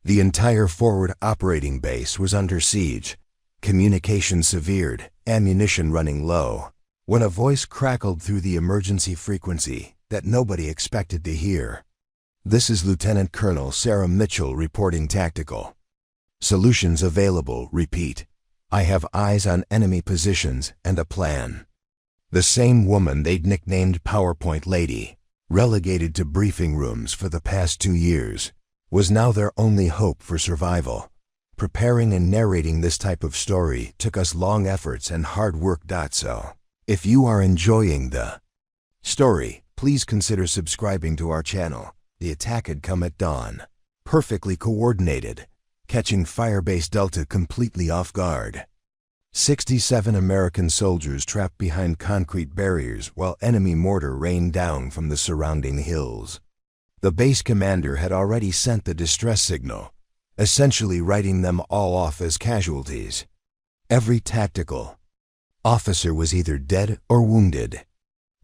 The entire forward operating base was under siege, communication severed, ammunition running low, when a voice crackled through the emergency frequency that nobody expected to hear. "This is Lieutenant Colonel Sarah Mitchell reporting tactical. Solutions available, repeat. I have eyes on enemy positions and a plan." The same woman they'd nicknamed PowerPoint Lady, relegated to briefing rooms for the past 2 years, was now their only hope for survival. Preparing and narrating this type of story took us long efforts and hard work. So, if you are enjoying the story, please consider subscribing to our channel. The attack had come at dawn, perfectly coordinated, catching Firebase Delta completely off guard. 67 American soldiers trapped behind concrete barriers while enemy mortar rained down from the surrounding hills. The base commander had already sent the distress signal, essentially writing them all off as casualties. Every tactical officer was either dead or wounded.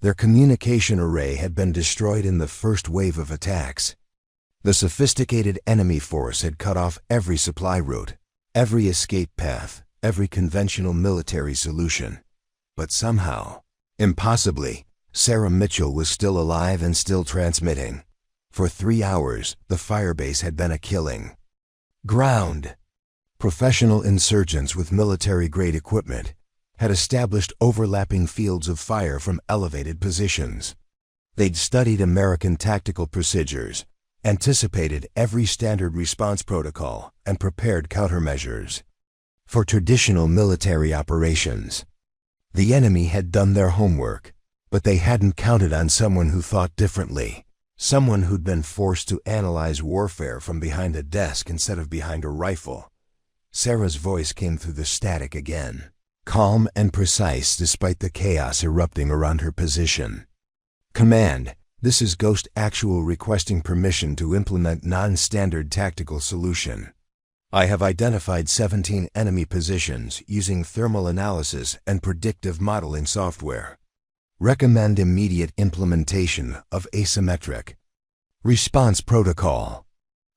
Their communication array had been destroyed in the first wave of attacks. The sophisticated enemy force had cut off every supply route, every escape path, every conventional military solution. But somehow, impossibly, Sarah Mitchell was still alive and still transmitting. For 3 hours, the firebase had been a killing ground. Professional insurgents with military-grade equipment had established overlapping fields of fire from elevated positions. They'd studied American tactical procedures, anticipated every standard response protocol, and prepared countermeasures. For traditional military operations, the enemy had done their homework, but they hadn't counted on someone who thought differently, someone who'd been forced to analyze warfare from behind a desk instead of behind a rifle. Sarah's voice came through the static again, calm and precise despite the chaos erupting around her position. "Command, this is Ghost Actual requesting permission to implement non-standard tactical solution. I have identified 17 enemy positions using thermal analysis and predictive modeling software. Recommend immediate implementation of asymmetric response protocol."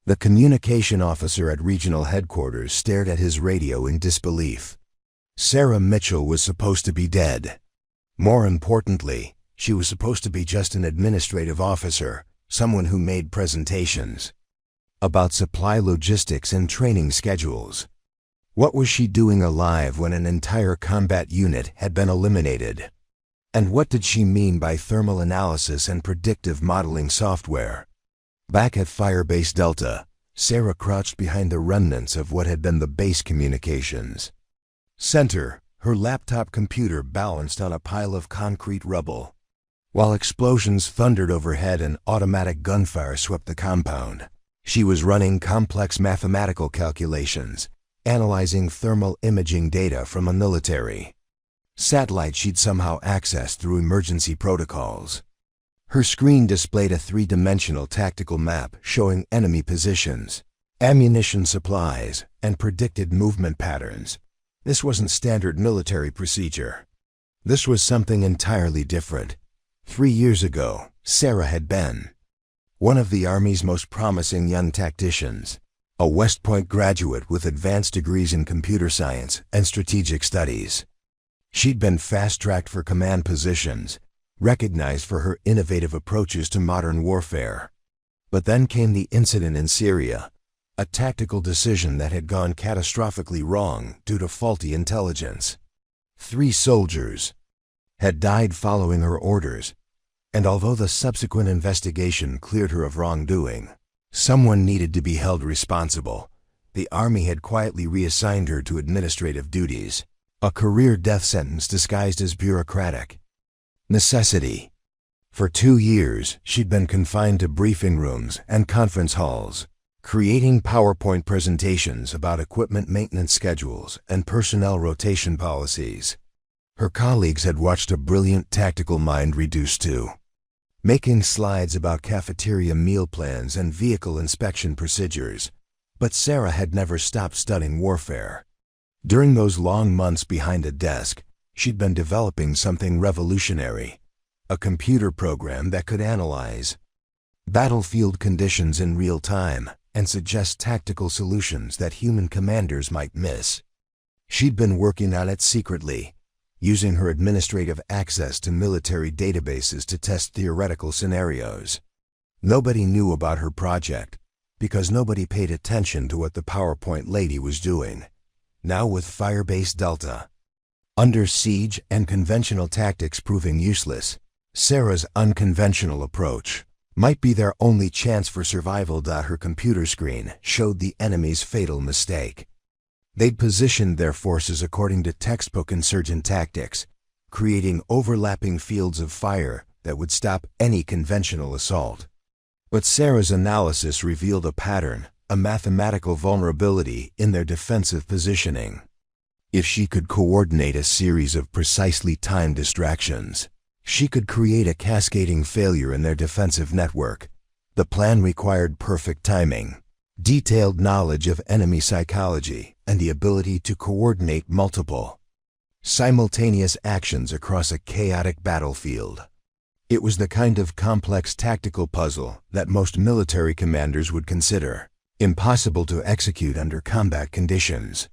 The communication officer at regional headquarters stared at his radio in disbelief. Sarah Mitchell was supposed to be dead. More importantly, she was supposed to be just an administrative officer, someone who made presentations about supply logistics and training schedules. What was she doing alive when an entire combat unit had been eliminated? And what did she mean by thermal analysis and predictive modeling software? Back at Firebase Delta, Sarah crouched behind the remnants of what had been the base communications center, her laptop computer balanced on a pile of concrete rubble, while explosions thundered overhead and automatic gunfire swept the compound. She was running complex mathematical calculations, analyzing thermal imaging data from a military satellite she'd somehow accessed through emergency protocols. Her screen displayed a 3-dimensional tactical map showing enemy positions, ammunition supplies, and predicted movement patterns. This wasn't standard military procedure. This was something entirely different. 3 years ago, Sarah had been one of the Army's most promising young tacticians, a West Point graduate with advanced degrees in computer science and strategic studies. She'd been fast-tracked for command positions, recognized for her innovative approaches to modern warfare. But then came the incident in Syria, a tactical decision that had gone catastrophically wrong due to faulty intelligence. 3 soldiers had died following her orders, and although the subsequent investigation cleared her of wrongdoing, someone needed to be held responsible. The Army had quietly reassigned her to administrative duties, a career death sentence disguised as bureaucratic necessity. For 2 years, she'd been confined to briefing rooms and conference halls, creating PowerPoint presentations about equipment maintenance schedules and personnel rotation policies. Her colleagues had watched a brilliant tactical mind reduced to making slides about cafeteria meal plans and vehicle inspection procedures. But Sarah had never stopped studying warfare. During those long months behind a desk, she'd been developing something revolutionary, a computer program that could analyze battlefield conditions in real time and suggest tactical solutions that human commanders might miss. She'd been working on it secretly, using her administrative access to military databases to test theoretical scenarios. Nobody knew about her project, because nobody paid attention to what the PowerPoint lady was doing. Now with Firebase Delta, under siege and conventional tactics proving useless, Sarah's unconventional approach might be their only chance for survival. Her computer screen showed the enemy's fatal mistake. They'd positioned their forces according to textbook insurgent tactics, creating overlapping fields of fire that would stop any conventional assault. But Sarah's analysis revealed a pattern, a mathematical vulnerability in their defensive positioning. If she could coordinate a series of precisely timed distractions, she could create a cascading failure in their defensive network. The plan required perfect timing, detailed knowledge of enemy psychology, and the ability to coordinate multiple, simultaneous actions across a chaotic battlefield. It was the kind of complex tactical puzzle that most military commanders would consider impossible to execute under combat conditions.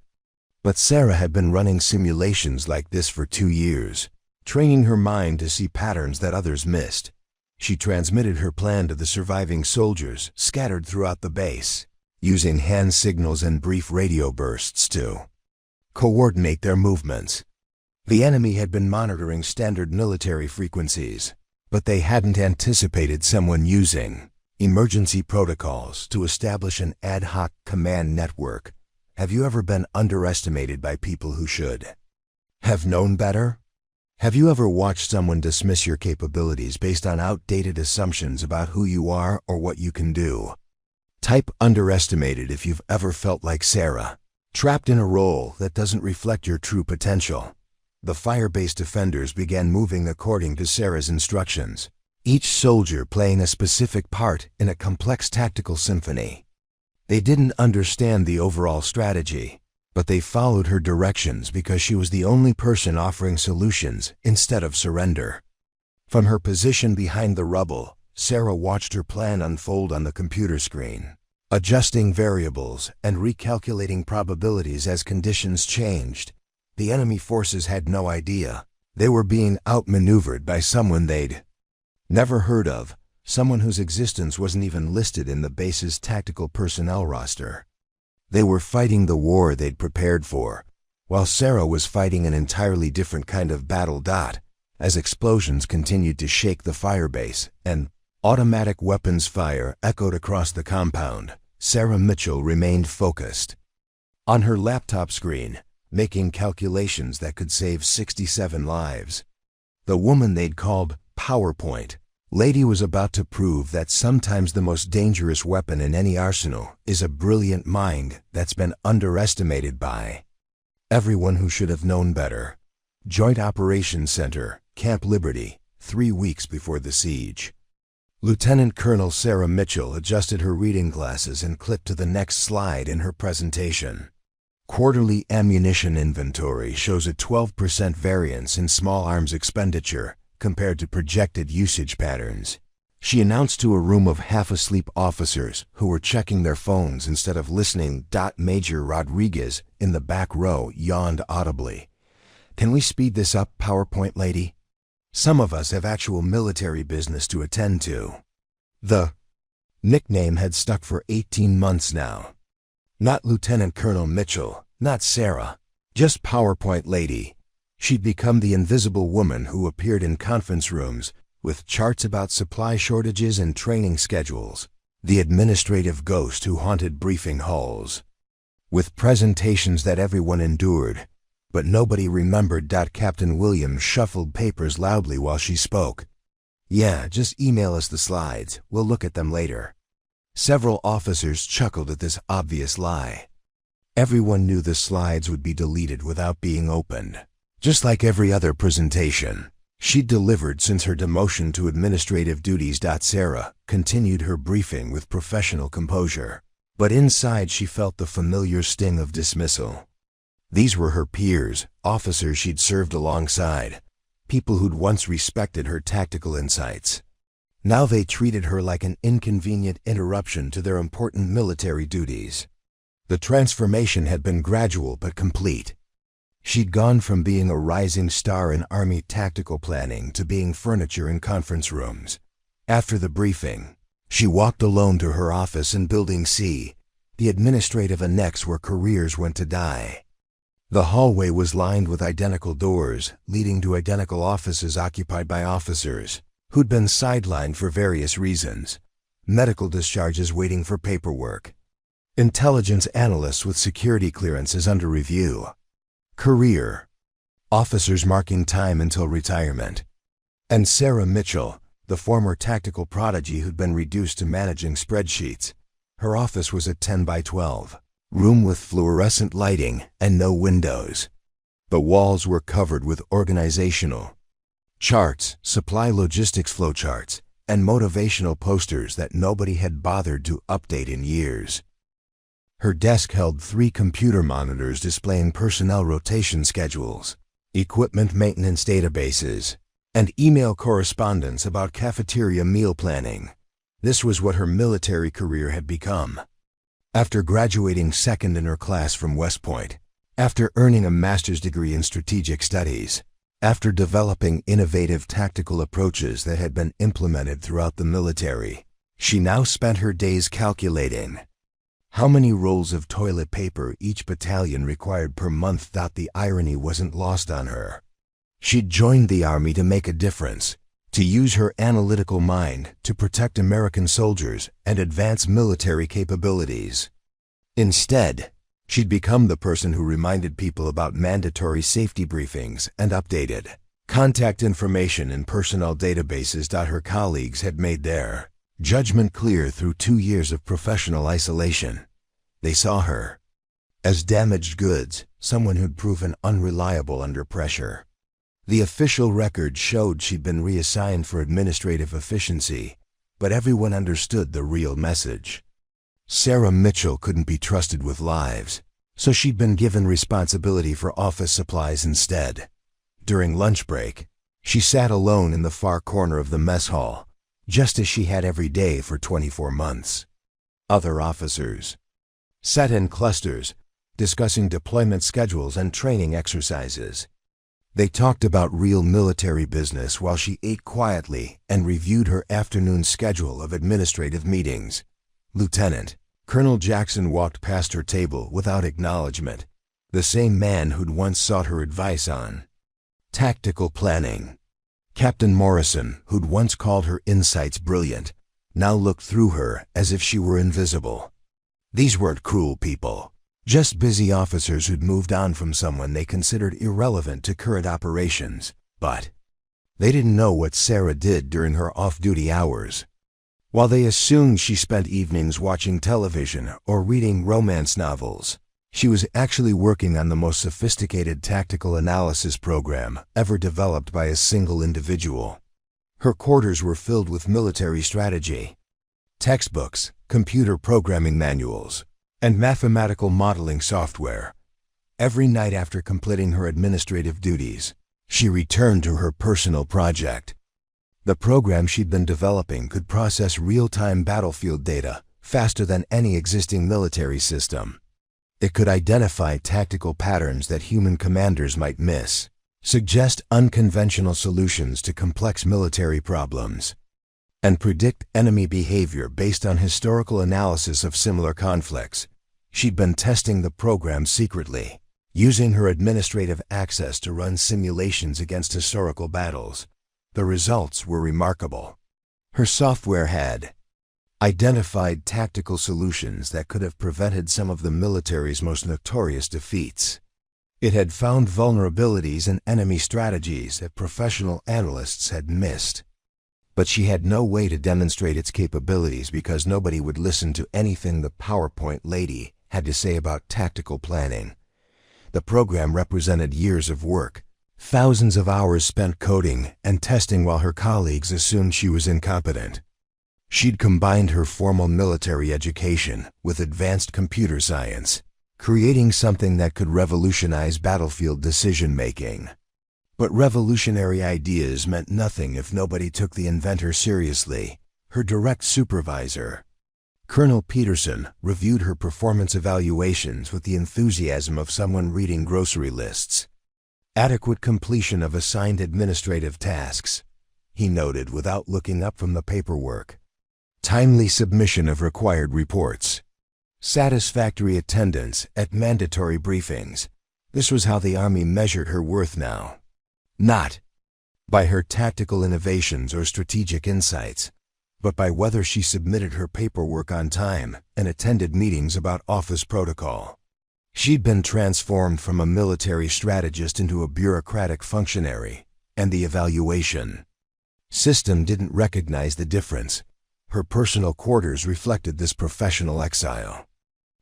But Sarah had been running simulations like this for 2 years, training her mind to see patterns that others missed. She transmitted her plan to the surviving soldiers scattered throughout the base, using hand signals and brief radio bursts to coordinate their movements. The enemy had been monitoring standard military frequencies, but they hadn't anticipated someone using emergency protocols to establish an ad hoc command network. Have you ever been underestimated by people who should have known better? Have you ever watched someone dismiss your capabilities based on outdated assumptions about who you are or what you can do? Type underestimated if you've ever felt like Sarah, trapped in a role that doesn't reflect your true potential. The Firebase defenders began moving according to Sarah's instructions, each soldier playing a specific part in a complex tactical symphony. They didn't understand the overall strategy, but they followed her directions because she was the only person offering solutions instead of surrender. From her position behind the rubble, Sarah watched her plan unfold on the computer screen, adjusting variables and recalculating probabilities as conditions changed. The enemy forces had no idea. They were being outmaneuvered by someone they'd never heard of, someone whose existence wasn't even listed in the base's tactical personnel roster. They were fighting the war they'd prepared for, while Sarah was fighting an entirely different kind of battle. As explosions continued to shake the firebase and automatic weapons fire echoed across the compound, Sarah Mitchell remained focused on her laptop screen, making calculations that could save 67 lives. The woman they'd called PowerPoint lady was about to prove that sometimes the most dangerous weapon in any arsenal is a brilliant mind that's been underestimated by everyone who should have known better. Joint Operations Center, Camp Liberty, 3 weeks before the siege. Lieutenant Colonel Sarah Mitchell adjusted her reading glasses and clicked to the next slide in her presentation. Quarterly ammunition inventory shows a 12% variance in small arms expenditure compared to projected usage patterns. She announced to a room of half-asleep officers who were checking their phones instead of listening. Major Rodriguez in the back row yawned audibly. "Can we speed this up, PowerPoint lady? Some of us have actual military business to attend to." The nickname had stuck for 18 months now. Not Lieutenant Colonel Mitchell, not Sarah, just PowerPoint lady. She'd become the invisible woman who appeared in conference rooms with charts about supply shortages and training schedules, the administrative ghost who haunted briefing halls, with presentations that everyone endured, but nobody remembered. Captain Williams shuffled papers loudly while she spoke. "Yeah, just email us the slides. We'll look at them later." Several officers chuckled at this obvious lie. Everyone knew the slides would be deleted without being opened. Just like every other presentation she'd delivered since her demotion to administrative duties. Sarah continued her briefing with professional composure, but inside she felt the familiar sting of dismissal. These were her peers, officers she'd served alongside, people who'd once respected her tactical insights. Now they treated her like an inconvenient interruption to their important military duties. The transformation had been gradual but complete. She'd gone from being a rising star in Army tactical planning to being furniture in conference rooms. After the briefing, she walked alone to her office in Building C, the administrative annex where careers went to die. The hallway was lined with identical doors, leading to identical offices occupied by officers who'd been sidelined for various reasons. Medical discharges waiting for paperwork. Intelligence analysts with security clearances under review. Career. Officers marking time until retirement. And Sarah Mitchell, the former tactical prodigy who'd been reduced to managing spreadsheets. Her office was a 10 by 12 room with fluorescent lighting and no windows. The walls were covered with organizational charts, supply logistics flowcharts, and motivational posters that nobody had bothered to update in years. Her desk held 3 computer monitors displaying personnel rotation schedules, equipment maintenance databases, and email correspondence about cafeteria meal planning. This was what her military career had become. After graduating second in her class from West Point, after earning a master's degree in strategic studies, after developing innovative tactical approaches that had been implemented throughout the military, she now spent her days calculating how many rolls of toilet paper each battalion required per month. The irony wasn't lost on her. She'd joined the Army to make a difference, to use her analytical mind to protect American soldiers and advance military capabilities. Instead, she'd become the person who reminded people about mandatory safety briefings and updated contact information in personnel databases. Her colleagues had made their judgment clear through 2 years of professional isolation. They saw her as damaged goods, someone who'd proven unreliable under pressure. The official record showed she'd been reassigned for administrative efficiency, but everyone understood the real message. Sarah Mitchell couldn't be trusted with lives, so she'd been given responsibility for office supplies instead. During lunch break, she sat alone in the far corner of the mess hall, just as she had every day for 24 months. Other officers sat in clusters, discussing deployment schedules and training exercises. They talked about real military business while she ate quietly and reviewed her afternoon schedule of administrative meetings. Lieutenant Colonel Jackson walked past her table without acknowledgement, the same man who'd once sought her advice on tactical planning. Captain Morrison, who'd once called her insights brilliant, now looked through her as if she were invisible. These weren't cruel people, just busy officers who'd moved on from someone they considered irrelevant to current operations, but they didn't know what Sarah did during her off-duty hours. While they assumed she spent evenings watching television or reading romance novels, she was actually working on the most sophisticated tactical analysis program ever developed by a single individual. Her quarters were filled with military strategy, textbooks, computer programming manuals, and mathematical modeling software. Every night after completing her administrative duties, she returned to her personal project. The program she'd been developing could process real-time battlefield data faster than any existing military system. It could identify tactical patterns that human commanders might miss, suggest unconventional solutions to complex military problems, and predict enemy behavior based on historical analysis of similar conflicts. She'd been testing the program secretly, using her administrative access to run simulations against historical battles. The results were remarkable. Her software had identified tactical solutions that could have prevented some of the military's most notorious defeats. It had found vulnerabilities in enemy strategies that professional analysts had missed. But she had no way to demonstrate its capabilities because nobody would listen to anything the PowerPoint lady had to say about tactical planning. The program represented years of work, thousands of hours spent coding and testing while her colleagues assumed she was incompetent. She'd combined her formal military education with advanced computer science, creating something that could revolutionize battlefield decision-making. But revolutionary ideas meant nothing if nobody took the inventor seriously. Her direct supervisor, Colonel Peterson, reviewed her performance evaluations with the enthusiasm of someone reading grocery lists. Adequate completion of assigned administrative tasks, he noted without looking up from the paperwork. Timely submission of required reports. Satisfactory attendance at mandatory briefings. This was how the Army measured her worth now. Not by her tactical innovations or strategic insights, but by whether she submitted her paperwork on time and attended meetings about office protocol. She'd been transformed from a military strategist into a bureaucratic functionary, and the evaluation system didn't recognize the difference. Her personal quarters reflected this professional exile.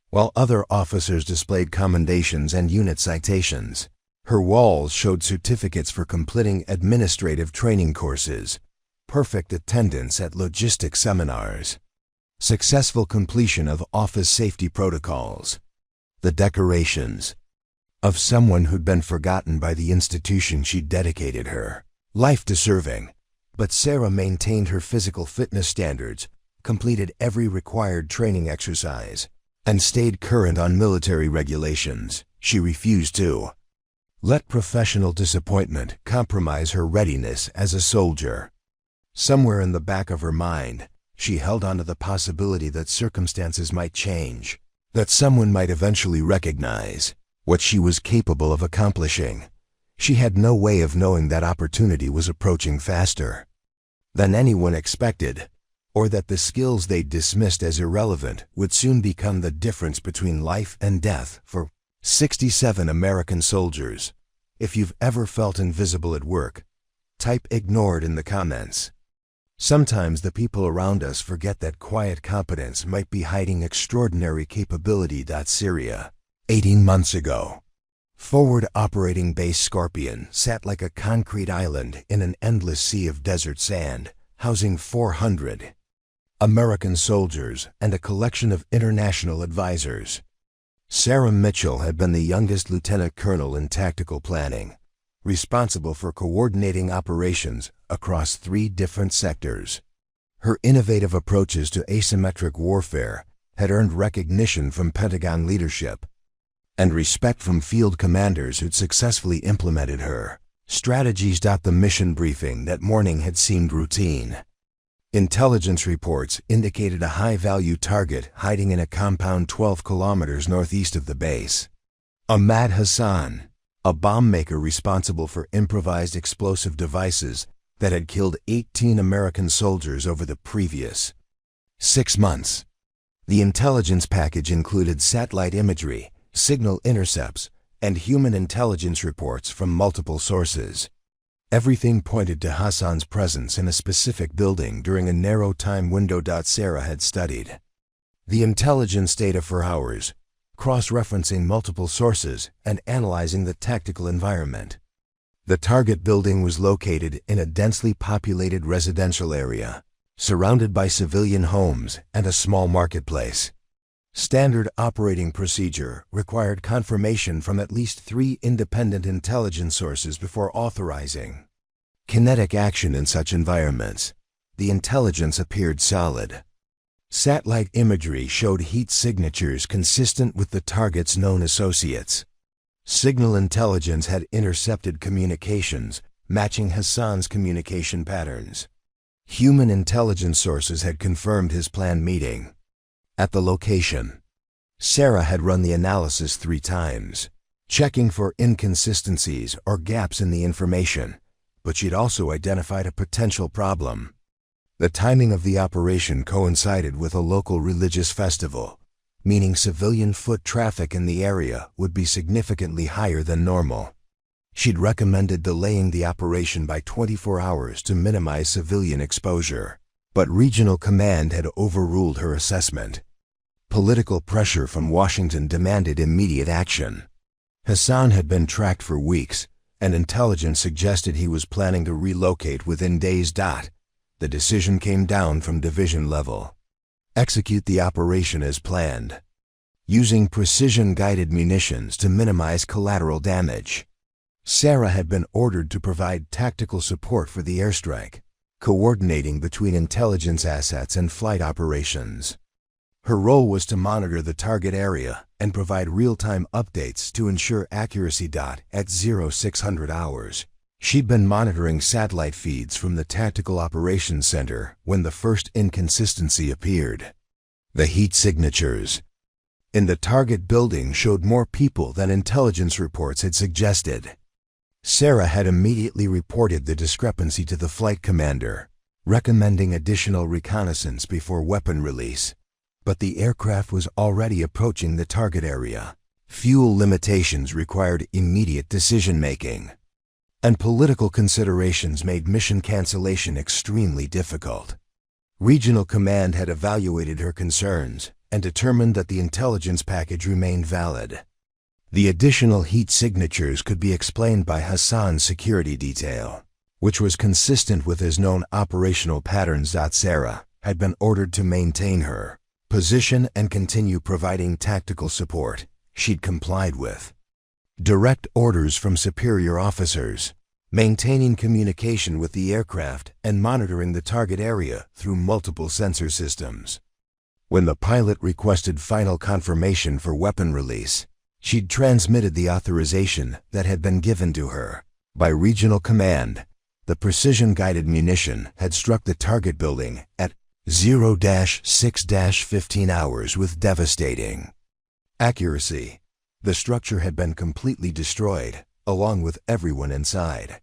While other officers displayed commendations and unit citations, her walls showed certificates for completing administrative training courses, perfect attendance at logistics seminars, successful completion of office safety protocols, the decorations of someone who'd been forgotten by the institution she'd dedicated her life to serving. But Sarah maintained her physical fitness standards, completed every required training exercise, and stayed current on military regulations. She refused to let professional disappointment compromise her readiness as a soldier. Somewhere in the back of her mind, she held on to the possibility that circumstances might change, that someone might eventually recognize what she was capable of accomplishing. She had no way of knowing that opportunity was approaching faster than anyone expected, or that the skills they'd dismissed as irrelevant would soon become the difference between life and death for 67 American soldiers. If you've ever felt invisible at work, type ignored in the comments. Sometimes the people around us forget that quiet competence might be hiding extraordinary capability. Syria. 18 months ago. Forward Operating Base Scorpion sat like a concrete island in an endless sea of desert sand, housing 400 American soldiers and a collection of international advisors. Sarah Mitchell had been the youngest lieutenant colonel in tactical planning, responsible for coordinating operations across 3 different sectors. Her innovative approaches to asymmetric warfare had earned recognition from Pentagon leadership and respect from field commanders who'd successfully implemented her strategies. The mission briefing that morning had seemed routine. Intelligence reports indicated a high-value target hiding in a compound 12 kilometers northeast of the base. Ahmad Hassan, a bomb maker responsible for improvised explosive devices that had killed 18 American soldiers over the previous 6 months. The intelligence package included satellite imagery, signal intercepts, and human intelligence reports from multiple sources. Everything pointed to Hassan's presence in a specific building during a narrow time window. Sarah had studied the intelligence data for hours, cross-referencing multiple sources and analyzing the tactical environment. The target building was located in a densely populated residential area, surrounded by civilian homes and a small marketplace. Standard operating procedure required confirmation from at least 3 independent intelligence sources before authorizing kinetic action in such environments. The intelligence appeared solid. Satellite imagery showed heat signatures consistent with the target's known associates. Signal intelligence had intercepted communications, matching Hassan's communication patterns. Human intelligence sources had confirmed his planned meeting at the location. Sarah had run the analysis 3 times, checking for inconsistencies or gaps in the information, but she'd also identified a potential problem. The timing of the operation coincided with a local religious festival, meaning civilian foot traffic in the area would be significantly higher than normal. She'd recommended delaying the operation by 24 hours to minimize civilian exposure, but regional command had overruled her assessment. Political pressure from Washington demanded immediate action. Hassan had been tracked for weeks, and intelligence suggested he was planning to relocate within days. The decision came down from division level. Execute the operation as planned, using precision-guided munitions to minimize collateral damage. Sarah had been ordered to provide tactical support for the airstrike, coordinating between intelligence assets and flight operations. Her role was to monitor the target area and provide real-time updates to ensure accuracy. At 0600 hours, she'd been monitoring satellite feeds from the Tactical Operations Center when the first inconsistency appeared. The heat signatures in the target building showed more people than intelligence reports had suggested. Sarah had immediately reported the discrepancy to the flight commander, recommending additional reconnaissance before weapon release. But the aircraft was already approaching the target area. Fuel limitations required immediate decision-making, and political considerations made mission cancellation extremely difficult. Regional Command had evaluated her concerns and determined that the intelligence package remained valid. The additional heat signatures could be explained by Hassan's security detail, which was consistent with his known operational patterns. Sarah had been ordered to maintain her position and continue providing tactical support. She'd complied with direct orders from superior officers, maintaining communication with the aircraft and monitoring the target area through multiple sensor systems. When the pilot requested final confirmation for weapon release, she'd transmitted the authorization that had been given to her by Regional Command. The precision-guided munition had struck the target building at 0-6-15 hours with devastating accuracy. The structure had been completely destroyed, along with everyone inside.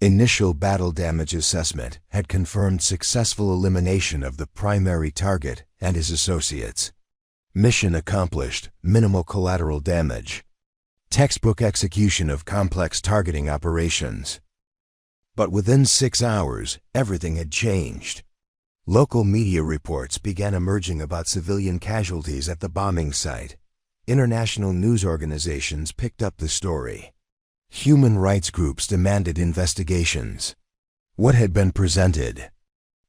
Initial battle damage assessment had confirmed successful elimination of the primary target and his associates. Mission accomplished, minimal collateral damage. Textbook execution of complex targeting operations. But within 6 hours, everything had changed. Local media reports began emerging about civilian casualties at the bombing site. International news organizations picked up the story. Human rights groups demanded investigations. What had been presented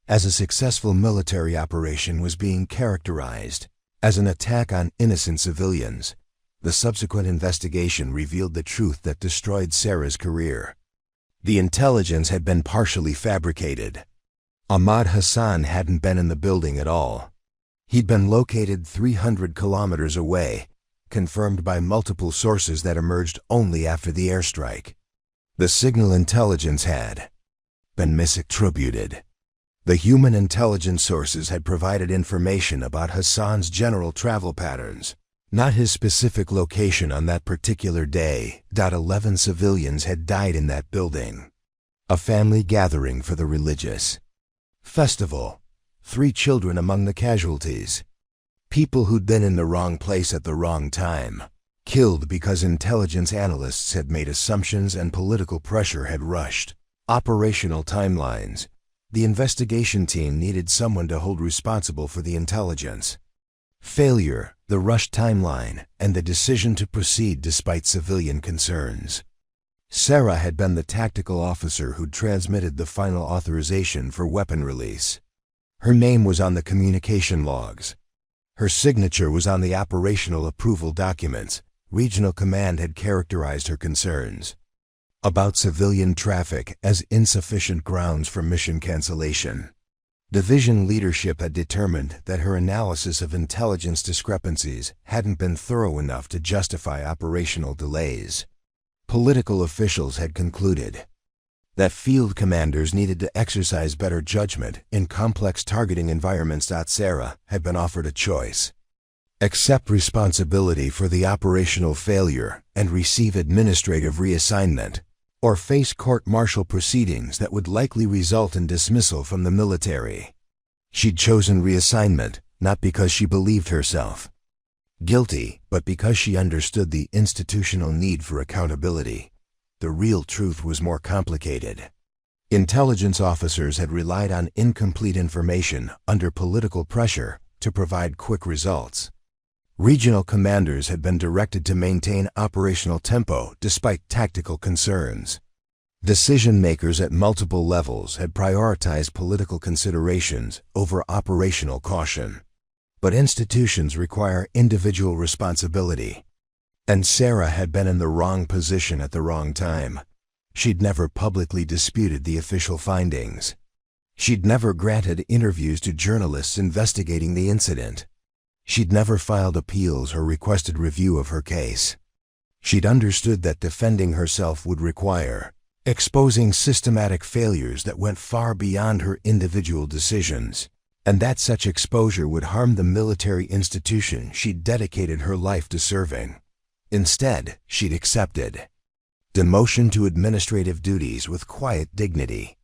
as a successful military operation was being characterized as an attack on innocent civilians. The subsequent investigation revealed the truth that destroyed Sarah's career. The intelligence had been partially fabricated. Ahmad Hassan hadn't been in the building at all. He'd been located 300 kilometers away, confirmed by multiple sources that emerged only after the airstrike. The signal intelligence had been misattributed. The human intelligence sources had provided information about Hassan's general travel patterns, not his specific location on that particular day. 11 civilians had died in that building. A family gathering for the religious festival. 3 children among the casualties. People who'd been in the wrong place at the wrong time. Killed because intelligence analysts had made assumptions and political pressure had rushed. Operational timelines. The investigation team needed someone to hold responsible for the intelligence failure, the rushed timeline, and the decision to proceed despite civilian concerns. Sarah had been the tactical officer who'd transmitted the final authorization for weapon release. Her name was on the communication logs. Her signature was on the operational approval documents. Regional Command had characterized her concerns about civilian traffic as insufficient grounds for mission cancellation. Division leadership had determined that her analysis of intelligence discrepancies hadn't been thorough enough to justify operational delays. Political officials had concluded that field commanders needed to exercise better judgment in complex targeting environments. Sarah had been offered a choice: accept responsibility for the operational failure and receive administrative reassignment, or face court-martial proceedings that would likely result in dismissal from the military. She'd chosen reassignment, not because she believed herself guilty, but because she understood the institutional need for accountability. The real truth was more complicated. Intelligence officers had relied on incomplete information under political pressure to provide quick results. Regional commanders had been directed to maintain operational tempo despite tactical concerns. Decision-makers at multiple levels had prioritized political considerations over operational caution. But institutions require individual responsibility. And Sarah had been in the wrong position at the wrong time. She'd never publicly disputed the official findings. She'd never granted interviews to journalists investigating the incident. She'd never filed appeals or requested review of her case. She'd understood that defending herself would require exposing systematic failures that went far beyond her individual decisions, and that such exposure would harm the military institution she'd dedicated her life to serving. Instead, she'd accepted demotion to administrative duties with quiet dignity.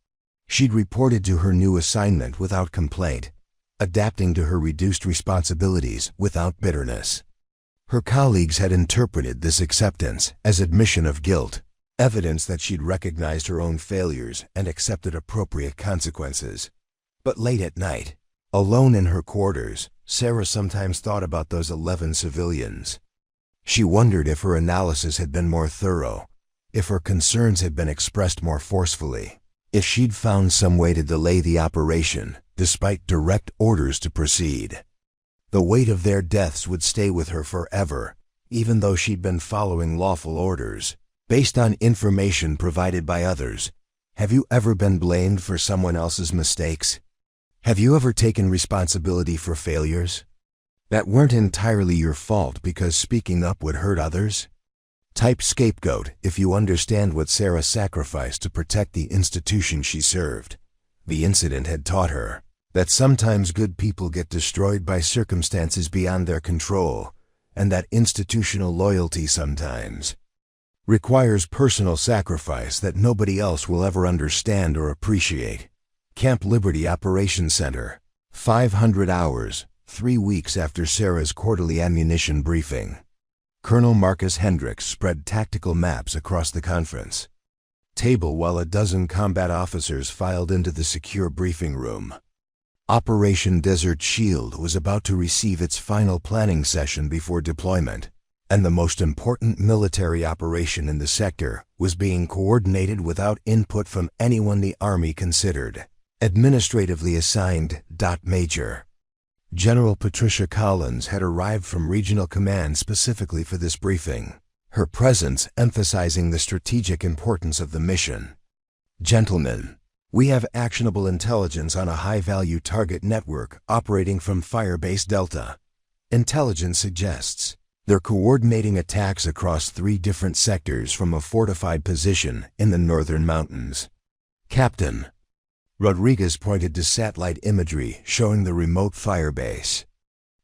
She'd reported to her new assignment without complaint, adapting to her reduced responsibilities without bitterness. Her colleagues had interpreted this acceptance as admission of guilt, evidence that she'd recognized her own failures and accepted appropriate consequences. But late at night, alone in her quarters, Sarah sometimes thought about those 11 civilians. She wondered if her analysis had been more thorough, if her concerns had been expressed more forcefully, if she'd found some way to delay the operation despite direct orders to proceed. The weight of their deaths would stay with her forever, even though she'd been following lawful orders, based on information provided by others. Have you ever been blamed for someone else's mistakes? Have you ever taken responsibility for failures that weren't entirely your fault because speaking up would hurt others? Type scapegoat if you understand what Sarah sacrificed to protect the institution she served. The incident had taught her that sometimes good people get destroyed by circumstances beyond their control, and that institutional loyalty sometimes requires personal sacrifice that nobody else will ever understand or appreciate. Camp Liberty Operations Center, 500 hours, 3 weeks after Sarah's quarterly ammunition briefing. Colonel Marcus Hendricks spread tactical maps across the conference table while a dozen combat officers filed into the secure briefing room. Operation Desert Shield was about to receive its final planning session before deployment, and the most important military operation in the sector was being coordinated without input from anyone the Army considered administratively assigned. Major General Patricia Collins had arrived from Regional Command specifically for this briefing, her presence emphasizing the strategic importance of the mission. "Gentlemen, we have actionable intelligence on a high-value target network operating from Firebase Delta. Intelligence suggests they're coordinating attacks across 3 different sectors from a fortified position in the northern mountains." Captain Rodriguez pointed to satellite imagery showing the remote firebase.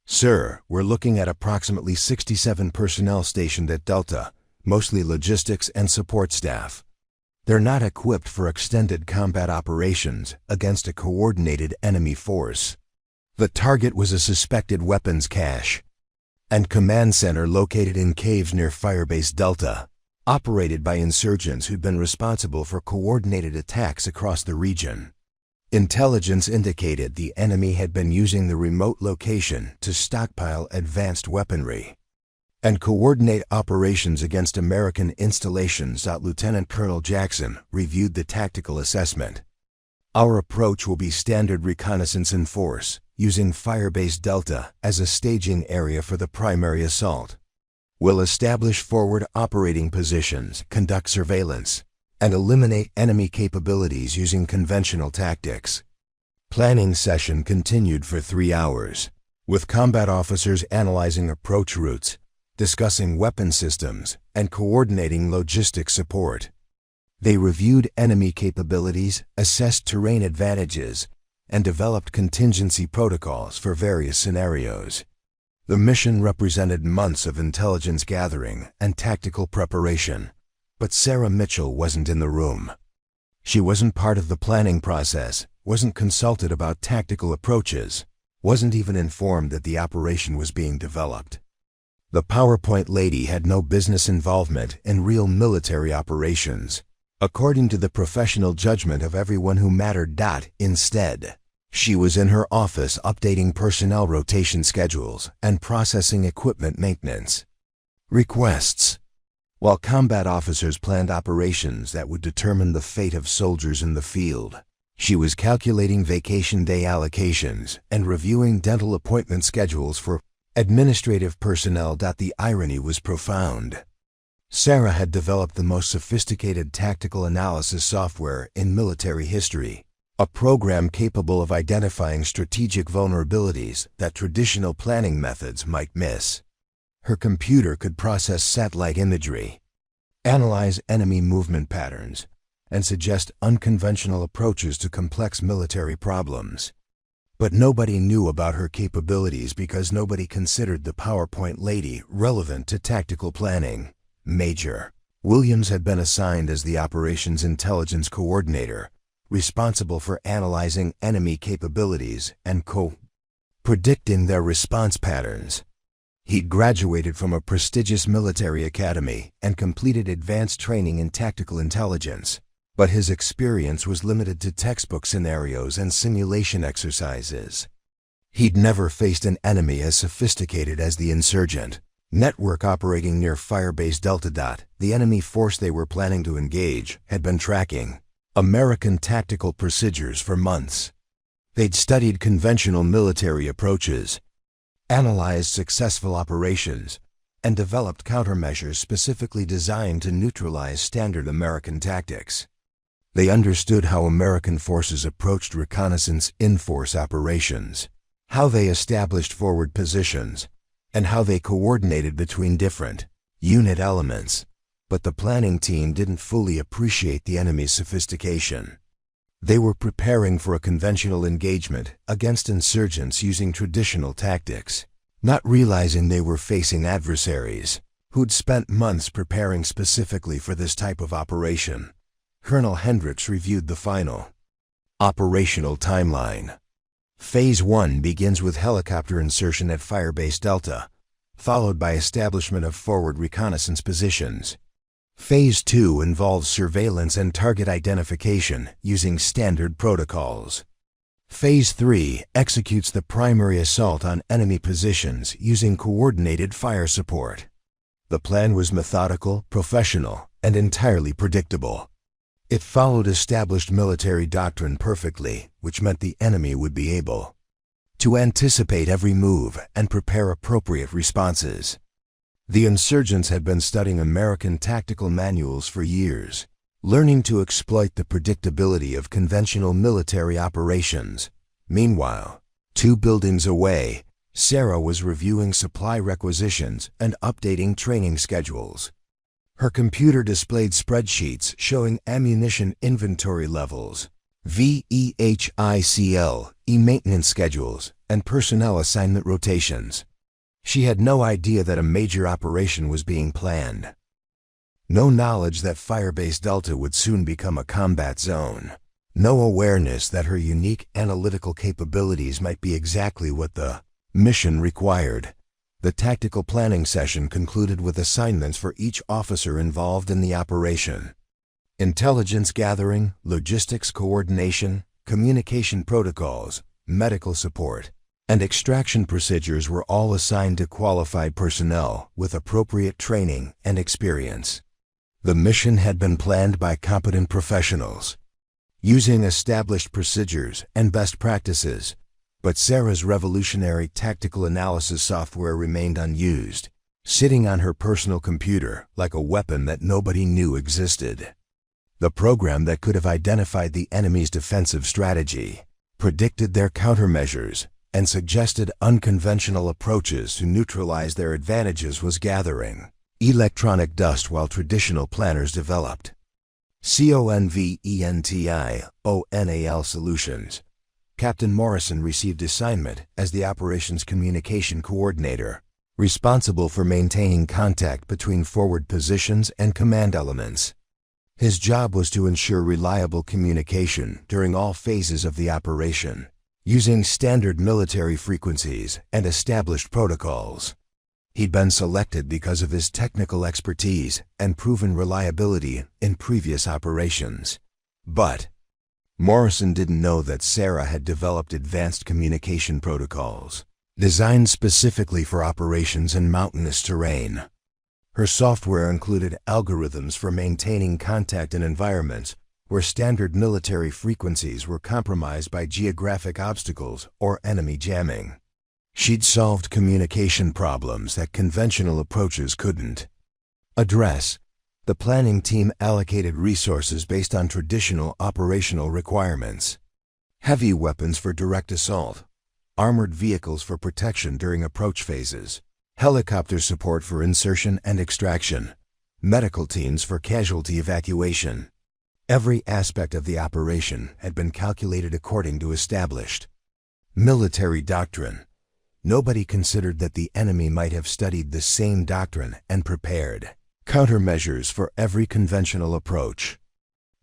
"Sir, we're looking at approximately 67 personnel stationed at Delta, mostly logistics and support staff. They're not equipped for extended combat operations against a coordinated enemy force. The target was a suspected weapons cache and command center located in caves near Firebase Delta, operated by insurgents who'd been responsible for coordinated attacks across the region. Intelligence indicated the enemy had been using the remote location to stockpile advanced weaponry and coordinate operations against American installations." Lieutenant Colonel Jackson reviewed the tactical assessment. "Our approach will be standard reconnaissance in force, using Firebase Delta as a staging area for the primary assault. We'll establish forward operating positions, conduct surveillance, and eliminate enemy capabilities using conventional tactics." Planning session continued for 3 hours, with combat officers analyzing approach routes, discussing weapon systems, and coordinating logistic support. They reviewed enemy capabilities, assessed terrain advantages, and developed contingency protocols for various scenarios. The mission represented months of intelligence gathering and tactical preparation, but Sarah Mitchell wasn't in the room. She wasn't part of the planning process, wasn't consulted about tactical approaches, wasn't even informed that the operation was being developed. The PowerPoint lady had no business involvement in real military operations, according to the professional judgment of everyone who mattered. Instead, she was in her office updating personnel rotation schedules and processing equipment maintenance requests, while combat officers planned operations that would determine the fate of soldiers in the field. She was calculating vacation day allocations and reviewing dental appointment schedules for Administrative personnel. The irony was profound. Sarah had developed the most sophisticated tactical analysis software in military history, a program capable of identifying strategic vulnerabilities that traditional planning methods might miss. Her computer could process satellite imagery, analyze enemy movement patterns, and suggest unconventional approaches to complex military problems. But nobody knew about her capabilities because nobody considered the PowerPoint lady relevant to tactical planning. Major Williams had been assigned as the Operations Intelligence Coordinator, responsible for analyzing enemy capabilities and predicting their response patterns. He'd graduated from a prestigious military academy and completed advanced training in tactical intelligence, but his experience was limited to textbook scenarios and simulation exercises. He'd never faced an enemy as sophisticated as the insurgent network operating near Firebase Delta. The enemy force they were planning to engage had been tracking American tactical procedures for months. They'd studied conventional military approaches, analyzed successful operations, and developed countermeasures specifically designed to neutralize standard American tactics. They understood how American forces approached reconnaissance in-force operations, how they established forward positions, and how they coordinated between different unit elements. But the planning team didn't fully appreciate the enemy's sophistication. They were preparing for a conventional engagement against insurgents using traditional tactics, not realizing they were facing adversaries who'd spent months preparing specifically for this type of operation. Colonel Hendricks reviewed the final operational timeline. Phase 1 begins with helicopter insertion at Firebase Delta, followed by establishment of forward reconnaissance positions. Phase 2 involves surveillance and target identification using standard protocols. Phase 3 executes the primary assault on enemy positions using coordinated fire support. The plan was methodical, professional, and entirely predictable. It followed established military doctrine perfectly, which meant the enemy would be able to anticipate every move and prepare appropriate responses. The insurgents had been studying American tactical manuals for years, learning to exploit the predictability of conventional military operations. Meanwhile, 2 buildings away, Sarah was reviewing supply requisitions and updating training schedules. Her computer displayed spreadsheets showing ammunition inventory levels, VEHICL, maintenance schedules, and personnel assignment rotations. She had no idea that a major operation was being planned. No knowledge that Firebase Delta would soon become a combat zone. No awareness that her unique analytical capabilities might be exactly what the mission required. The tactical planning session concluded with assignments for each officer involved in the operation. Intelligence gathering, logistics coordination, communication protocols, medical support, and extraction procedures were all assigned to qualified personnel with appropriate training and experience. The mission had been planned by competent professionals, using established procedures and best practices, but Sarah's revolutionary tactical analysis software remained unused, sitting on her personal computer like a weapon that nobody knew existed. The program that could have identified the enemy's defensive strategy, predicted their countermeasures, and suggested unconventional approaches to neutralize their advantages was gathering electronic dust while traditional planners developed CONVENTIONAL solutions. Captain Morrison received assignment as the Operations Communication Coordinator, responsible for maintaining contact between forward positions and command elements. His job was to ensure reliable communication during all phases of the operation, using standard military frequencies and established protocols. He'd been selected because of his technical expertise and proven reliability in previous operations. But Morrison didn't know that Sarah had developed advanced communication protocols, designed specifically for operations in mountainous terrain. Her software included algorithms for maintaining contact in environments where standard military frequencies were compromised by geographic obstacles or enemy jamming. She'd solved communication problems that conventional approaches couldn't address. The planning team allocated resources based on traditional operational requirements. Heavy weapons for direct assault, armored vehicles for protection during approach phases, helicopter support for insertion and extraction, medical teams for casualty evacuation. Every aspect of the operation had been calculated according to established military doctrine. Nobody considered that the enemy might have studied the same doctrine and prepared countermeasures for every conventional approach.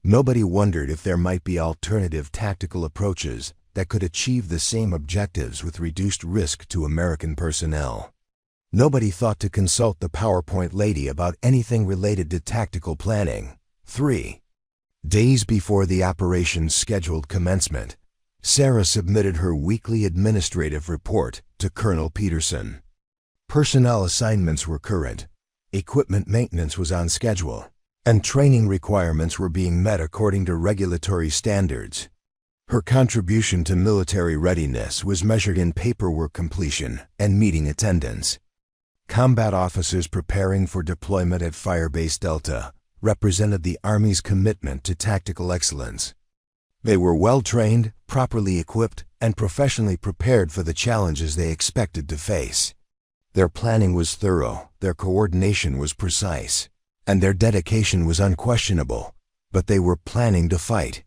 Nobody wondered if there might be alternative tactical approaches that could achieve the same objectives with reduced risk to American personnel. Nobody thought to consult the PowerPoint lady about anything related to tactical planning. 3 days before the operation's scheduled commencement, Sarah submitted her weekly administrative report to Colonel Peterson. Personnel assignments were current, equipment maintenance was on schedule, and training requirements were being met according to regulatory standards. Her contribution to military readiness was measured in paperwork completion and meeting attendance. Combat officers preparing for deployment at Firebase Delta represented the Army's commitment to tactical excellence. They were well-trained, properly equipped, and professionally prepared for the challenges they expected to face. Their planning was thorough, their coordination was precise, and their dedication was unquestionable, but they were planning to fight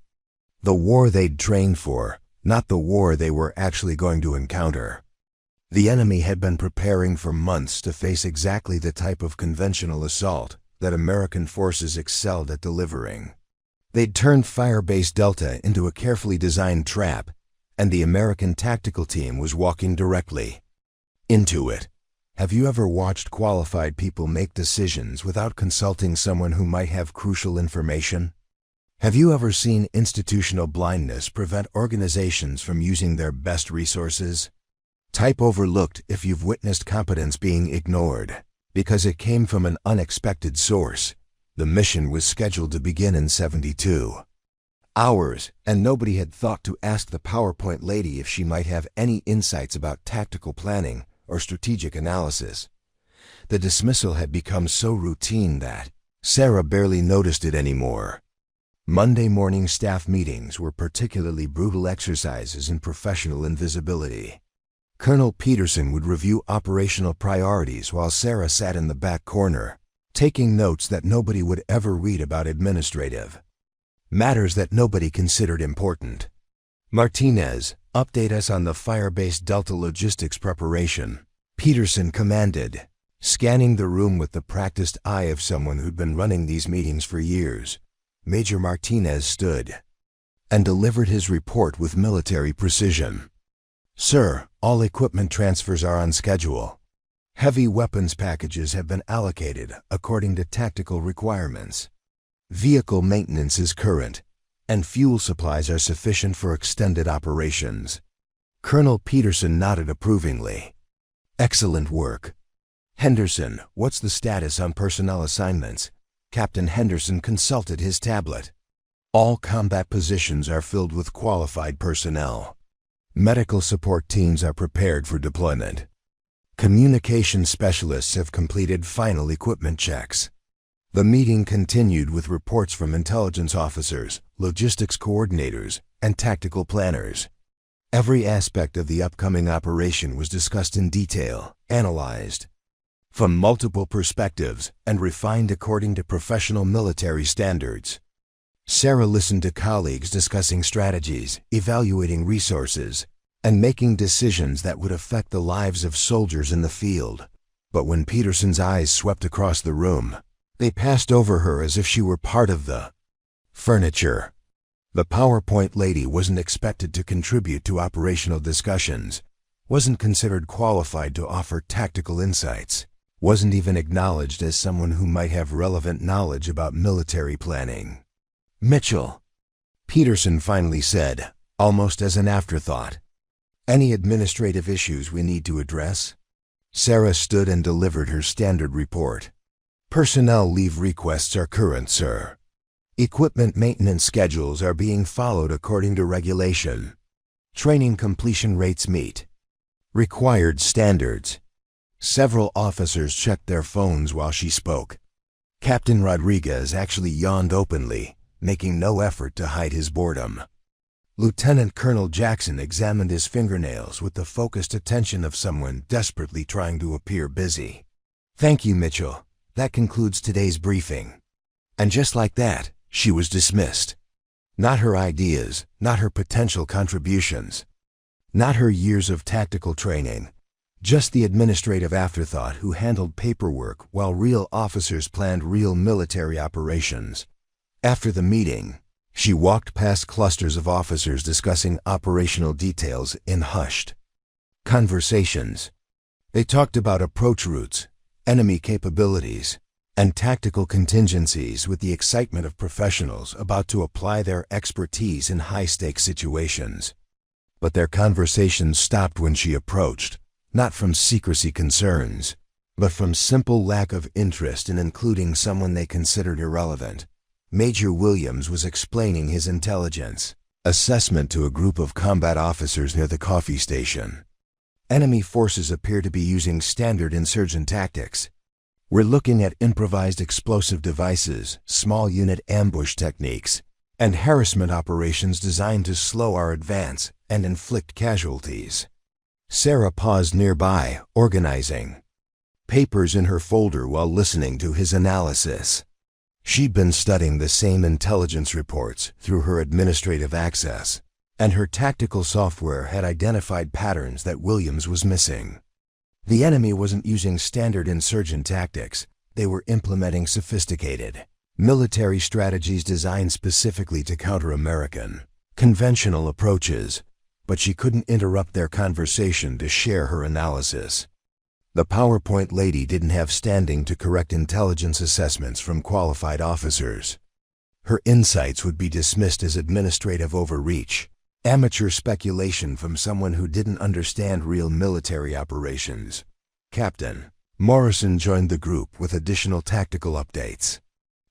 the war they'd trained for, not the war they were actually going to encounter. The enemy had been preparing for months to face exactly the type of conventional assault that American forces excelled at delivering. They'd turned Firebase Delta into a carefully designed trap, and the American tactical team was walking directly into it. Have you ever watched qualified people make decisions without consulting someone who might have crucial information? Have you ever seen institutional blindness prevent organizations from using their best resources? Type overlooked if you've witnessed competence being ignored because it came from an unexpected source. The mission was scheduled to begin in 72 hours, and nobody had thought to ask the PowerPoint lady if she might have any insights about tactical planning or strategic analysis. The dismissal had become so routine that Sarah barely noticed it anymore. Monday morning staff meetings were particularly brutal exercises in professional invisibility. Colonel Peterson would review operational priorities while Sarah sat in the back corner, taking notes that nobody would ever read about administrative matters that nobody considered important. Martinez, update us on the Firebase Delta logistics preparation, Peterson commanded, scanning the room with the practiced eye of someone who'd been running these meetings for years. Major Martinez stood and delivered his report with military precision. Sir, all equipment transfers are on schedule. Heavy weapons packages have been allocated according to tactical requirements. Vehicle maintenance is current, and fuel supplies are sufficient for extended operations. Colonel Peterson nodded approvingly. Excellent work. Henderson, what's the status on personnel assignments? Captain Henderson consulted his tablet. All combat positions are filled with qualified personnel. Medical support teams are prepared for deployment. Communication specialists have completed final equipment checks. The meeting continued with reports from intelligence officers, logistics coordinators, and tactical planners. Every aspect of the upcoming operation was discussed in detail, analyzed from multiple perspectives, and refined according to professional military standards. Sarah listened to colleagues discussing strategies, evaluating resources, and making decisions that would affect the lives of soldiers in the field. But when Peterson's eyes swept across the room, they passed over her as if she were part of the furniture. The PowerPoint lady wasn't expected to contribute to operational discussions, wasn't considered qualified to offer tactical insights, wasn't even acknowledged as someone who might have relevant knowledge about military planning. Mitchell, Peterson finally said, almost as an afterthought. Any administrative issues we need to address? Sarah stood and delivered her standard report. Personnel leave requests are current, sir. Equipment maintenance schedules are being followed according to regulation. Training completion rates meet Required standards. Several officers checked their phones while she spoke. Captain Rodriguez actually yawned openly, making no effort to hide his boredom. Lieutenant Colonel Jackson examined his fingernails with the focused attention of someone desperately trying to appear busy. "Thank you, Mitchell. That concludes today's briefing." And just like that, she was dismissed. Not her ideas, not her potential contributions, not her years of tactical training, just the administrative afterthought who handled paperwork while real officers planned real military operations. After the meeting, she walked past clusters of officers discussing operational details in hushed conversations. They talked about approach routes, enemy capabilities, and tactical contingencies with the excitement of professionals about to apply their expertise in high-stakes situations. But their conversations stopped when she approached, not from secrecy concerns, but from simple lack of interest in including someone they considered irrelevant. Major Williams was explaining his intelligence assessment to a group of combat officers near the coffee station. Enemy forces appear to be using standard insurgent tactics. We're looking at improvised explosive devices, small unit ambush techniques, and harassment operations designed to slow our advance and inflict casualties. Sarah paused nearby, organizing papers in her folder while listening to his analysis. She'd been studying the same intelligence reports through her administrative access, and her tactical software had identified patterns that Williams was missing. The enemy wasn't using standard insurgent tactics. They were implementing sophisticated military strategies designed specifically to counter American conventional approaches, but she couldn't interrupt their conversation to share her analysis. The PowerPoint lady didn't have standing to correct intelligence assessments from qualified officers. Her insights would be dismissed as administrative overreach, amateur speculation from someone who didn't understand real military operations. Captain Morrison joined the group with additional tactical updates.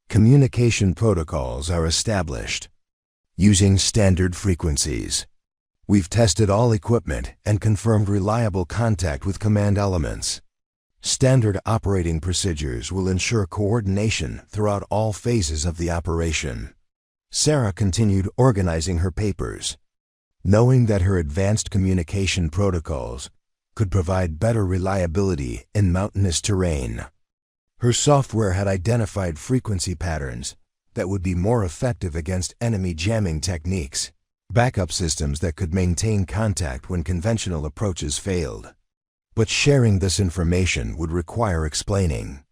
Communication protocols are established using standard frequencies. We've tested all equipment and confirmed reliable contact with command elements. Standard operating procedures will ensure coordination throughout all phases of the operation. Sarah continued organizing her papers, knowing that her advanced communication protocols could provide better reliability in mountainous terrain. Her software had identified frequency patterns that would be more effective against enemy jamming techniques, backup systems that could maintain contact when conventional approaches failed. But sharing this information would require explaining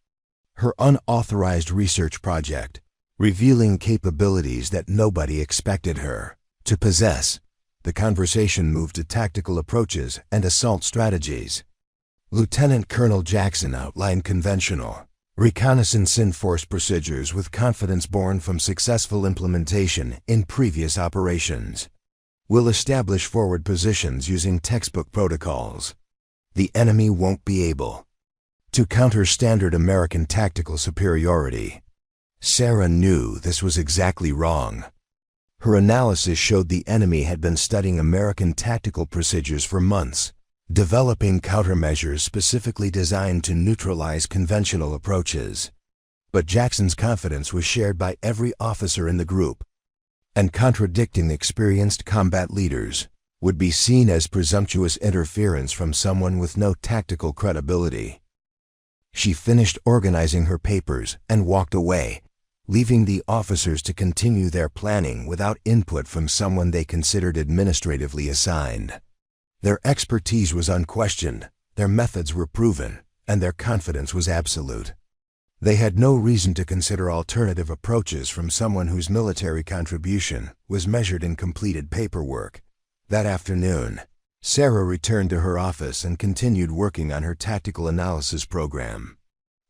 her unauthorized research project, revealing capabilities that nobody expected her to possess. The conversation moved to tactical approaches and assault strategies. Lieutenant Colonel Jackson outlined conventional reconnaissance in-force procedures with confidence born from successful implementation in previous operations. We'll establish forward positions using textbook protocols. The enemy won't be able to counter standard American tactical superiority. Sarah knew this was exactly wrong. Her analysis showed the enemy had been studying American tactical procedures for months, developing countermeasures specifically designed to neutralize conventional approaches. But Jackson's confidence was shared by every officer in the group, and contradicting experienced combat leaders would be seen as presumptuous interference from someone with no tactical credibility. She finished organizing her papers and walked away, leaving the officers to continue their planning without input from someone they considered administratively assigned. Their expertise was unquestioned, their methods were proven, and their confidence was absolute. They had no reason to consider alternative approaches from someone whose military contribution was measured in completed paperwork. That afternoon, Sarah returned to her office and continued working on her tactical analysis program.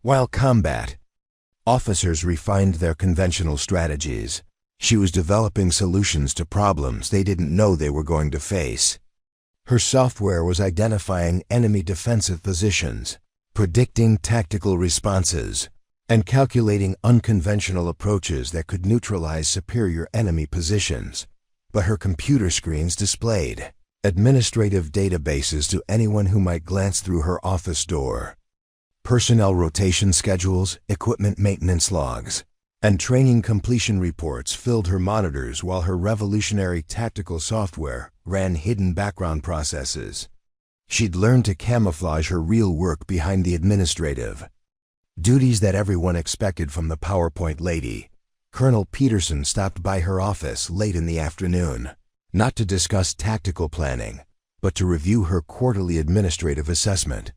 While combat officers refined their conventional strategies, she was developing solutions to problems they didn't know they were going to face. Her software was identifying enemy defensive positions, predicting tactical responses, and calculating unconventional approaches that could neutralize superior enemy positions. But her computer screens displayed administrative databases to anyone who might glance through her office door, personnel rotation schedules, equipment maintenance logs, and training completion reports filled her monitors while her revolutionary tactical software ran hidden background processes. She'd learned to camouflage her real work behind the administrative duties that everyone expected from the PowerPoint lady. Colonel Peterson stopped by her office late in the afternoon, not to discuss tactical planning, but to review her quarterly administrative assessment.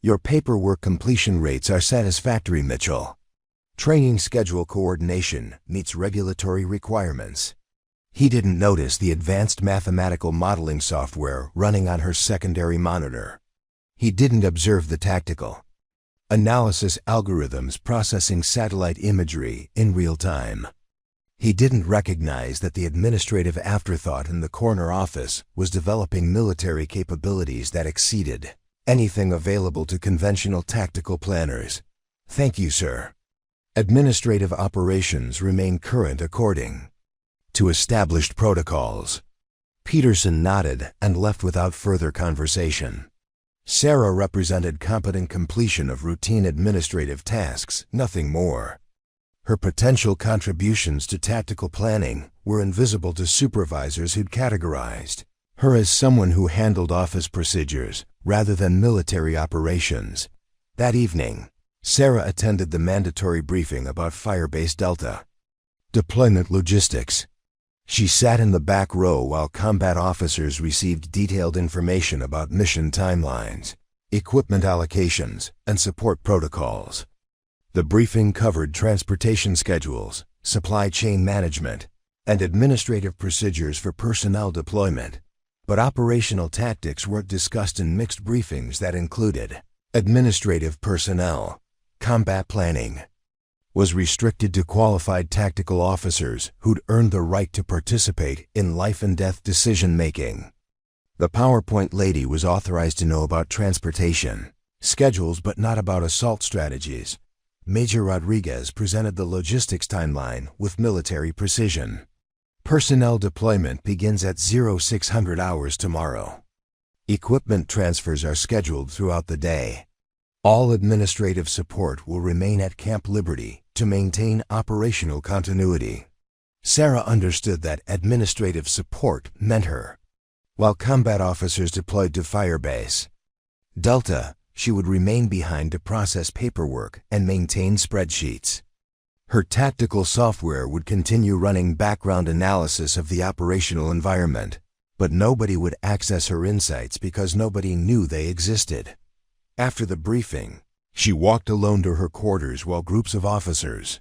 "Your paperwork completion rates are satisfactory, Mitchell. Training schedule coordination meets regulatory requirements." He didn't notice the advanced mathematical modeling software running on her secondary monitor. He didn't observe the tactical analysis algorithms processing satellite imagery in real time. He didn't recognize that the administrative afterthought in the corner office was developing military capabilities that exceeded anything available to conventional tactical planners. "Thank you, sir. Administrative operations remain current according to established protocols." Peterson nodded and left without further conversation. Sarah represented competent completion of routine administrative tasks, nothing more. Her potential contributions to tactical planning were invisible to supervisors who'd categorized her as someone who handled office procedures rather than military operations. That evening, Sarah attended the mandatory briefing about Firebase Delta deployment logistics. She sat in the back row while combat officers received detailed information about mission timelines, equipment allocations, and support protocols. The briefing covered transportation schedules, supply chain management, and administrative procedures for personnel deployment. But operational tactics weren't discussed in mixed briefings that included administrative personnel. Combat planning was restricted to qualified tactical officers who'd earned the right to participate in life-and-death decision-making. The PowerPoint lady was authorized to know about transportation schedules but not about assault strategies. Major Rodriguez presented the logistics timeline with military precision. "Personnel deployment begins at 0600 hours tomorrow. Equipment transfers are scheduled throughout the day. All administrative support will remain at Camp Liberty to maintain operational continuity." Sarah understood that administrative support meant her. While combat officers deployed to Firebase Delta, she would remain behind to process paperwork and maintain spreadsheets. Her tactical software would continue running background analysis of the operational environment, but nobody would access her insights because nobody knew they existed. After the briefing, she walked alone to her quarters while groups of officers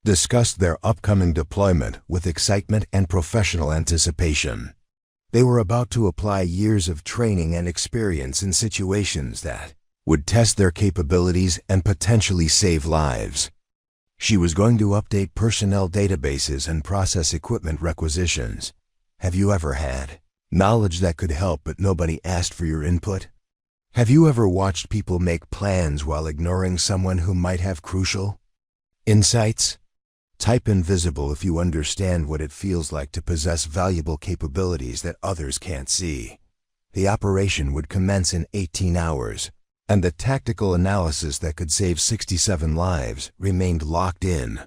discussed their upcoming deployment with excitement and professional anticipation. They were about to apply years of training and experience in situations that would test their capabilities and potentially save lives. She was going to update personnel databases and process equipment requisitions. Have you ever had knowledge that could help but nobody asked for your input? Have you ever watched people make plans while ignoring someone who might have crucial insights? Type invisible if you understand what it feels like to possess valuable capabilities that others can't see. The operation would commence in 18 hours, and the tactical analysis that could save 67 lives remained locked in.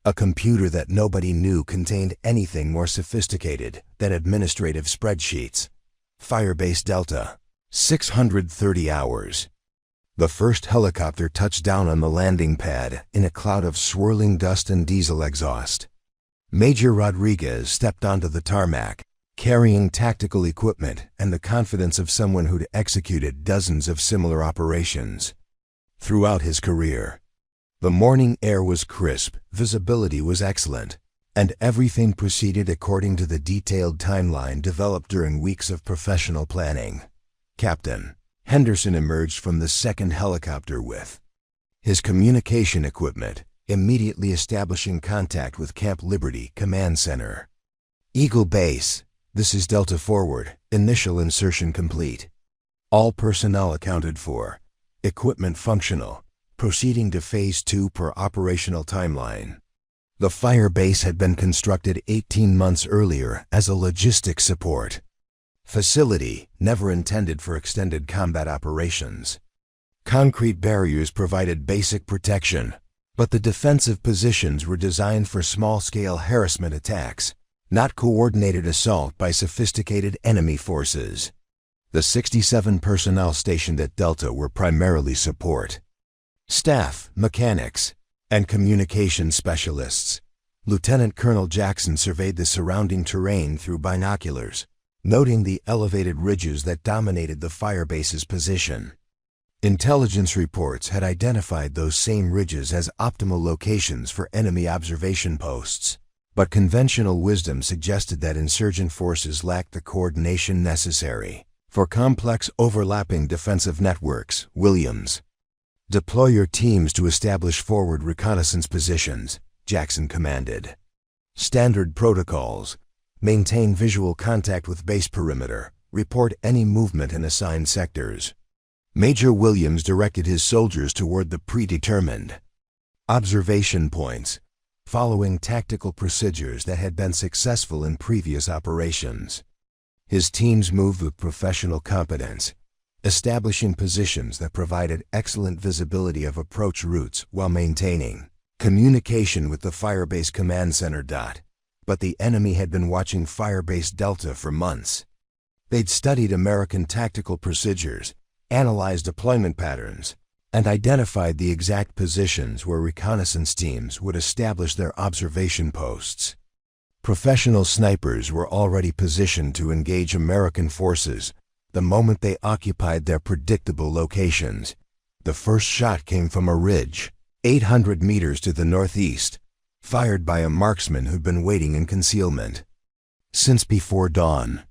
A computer that nobody knew contained anything more sophisticated than administrative spreadsheets. Firebase Delta, 630 hours. The first helicopter touched down on the landing pad in a cloud of swirling dust and diesel exhaust. Major Rodriguez stepped onto the tarmac, carrying tactical equipment and the confidence of someone who'd executed dozens of similar operations. Throughout his career, the morning air was crisp, visibility was excellent, and everything proceeded according to the detailed timeline developed during weeks of professional planning. Captain Henderson emerged from the second helicopter with his communication equipment, immediately establishing contact with Camp Liberty Command Center. "Eagle Base, this is Delta Forward, initial insertion complete. All personnel accounted for, equipment functional, proceeding to Phase 2 per operational timeline." The Firebase had been constructed 18 months earlier as a logistics support facility never intended for extended combat operations. Concrete barriers provided basic protection, but the defensive positions were designed for small-scale harassment attacks, not coordinated assault by sophisticated enemy forces. The 67 personnel stationed at Delta were primarily support staff, mechanics, and communication specialists. Lieutenant Colonel Jackson surveyed the surrounding terrain through binoculars, noting the elevated ridges that dominated the Firebase's position. Intelligence reports had identified those same ridges as optimal locations for enemy observation posts, but conventional wisdom suggested that insurgent forces lacked the coordination necessary for complex overlapping defensive networks. Williams. Deploy your teams to establish forward reconnaissance positions, Jackson commanded. Standard protocols: maintain visual contact with base perimeter, report any movement in assigned sectors. Major Williams directed his soldiers toward the predetermined observation points, following tactical procedures that had been successful in previous operations. His teams moved with professional competence, establishing positions that provided excellent visibility of approach routes while maintaining communication with the Firebase Command Center. But the enemy had been watching Firebase Delta for months. They'd studied American tactical procedures, analyzed deployment patterns, and identified the exact positions where reconnaissance teams would establish their observation posts. Professional snipers were already positioned to engage American forces the moment they occupied their predictable locations. The first shot came from a ridge, 800 meters to the northeast, fired by a marksman who'd been waiting in concealment since before dawn.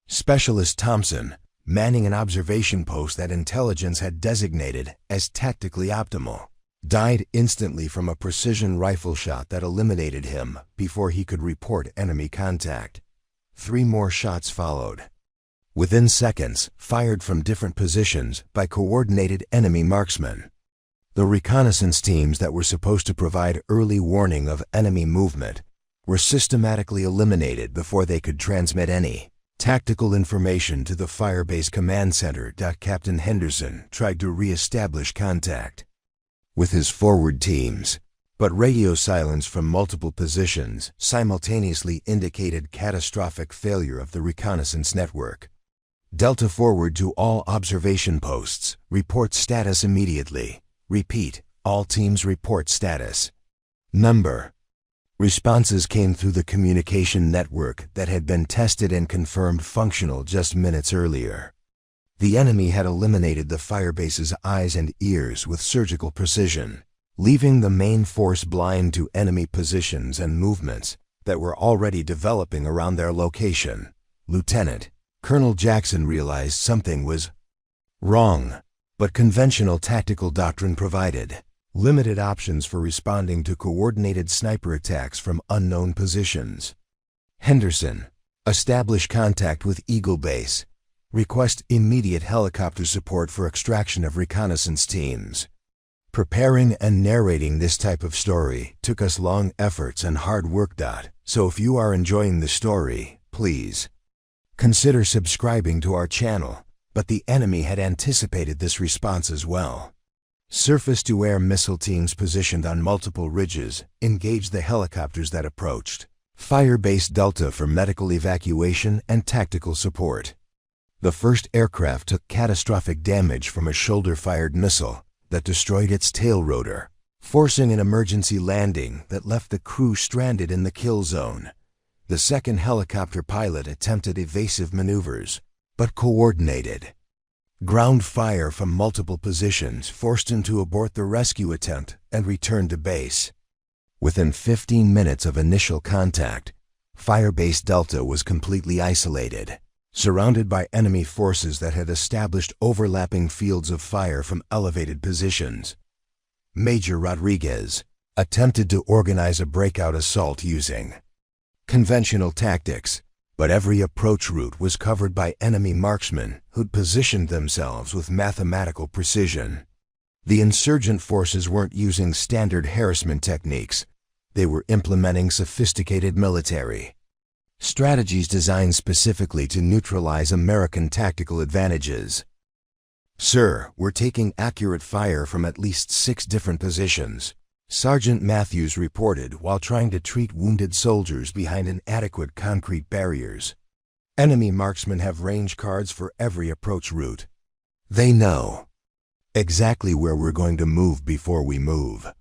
Specialist Thompson, manning an observation post that intelligence had designated as tactically optimal, died instantly from a precision rifle shot that eliminated him before he could report enemy contact. 3 more shots followed, within seconds, fired from different positions by coordinated enemy marksmen. The reconnaissance teams that were supposed to provide early warning of enemy movement were systematically eliminated before they could transmit any tactical information to the Firebase Command Center. Captain Henderson tried to re-establish contact with his forward teams, but radio silence from multiple positions simultaneously indicated catastrophic failure of the reconnaissance network. Delta forward to all observation posts. Report status immediately. Repeat, all teams report status. Number. Responses came through the communication network that had been tested and confirmed functional just minutes earlier. The enemy had eliminated the Firebase's eyes and ears with surgical precision, leaving the main force blind to enemy positions and movements that were already developing around their location. Lieutenant Colonel Jackson realized something was wrong, but conventional tactical doctrine provided limited options for responding to coordinated sniper attacks from unknown positions. Henderson, establish contact with Eagle Base. Request immediate helicopter support for extraction of reconnaissance teams. Preparing and narrating this type of story took us long efforts and hard work. So if you are enjoying the story, please consider subscribing to our channel. But the enemy had anticipated this response as well. Surface-to-air missile teams positioned on multiple ridges engaged the helicopters that approached Firebase Delta for medical evacuation and tactical support. The first aircraft took catastrophic damage from a shoulder-fired missile that destroyed its tail rotor, forcing an emergency landing that left the crew stranded in the kill zone. The second helicopter pilot attempted evasive maneuvers, but coordinated ground fire from multiple positions forced him to abort the rescue attempt and return to base. Within 15 minutes of initial contact, Firebase Delta was completely isolated, surrounded by enemy forces that had established overlapping fields of fire from elevated positions. Major Rodriguez attempted to organize a breakout assault using conventional tactics, but every approach route was covered by enemy marksmen who'd positioned themselves with mathematical precision. The insurgent forces weren't using standard harassment techniques. They were implementing sophisticated military strategies designed specifically to neutralize American tactical advantages. "Sir, we're taking accurate fire from at least 6 different positions," Sergeant Matthews reported while trying to treat wounded soldiers behind inadequate concrete barriers. "Enemy marksmen have range cards for every approach route. They know exactly where we're going to move before we move."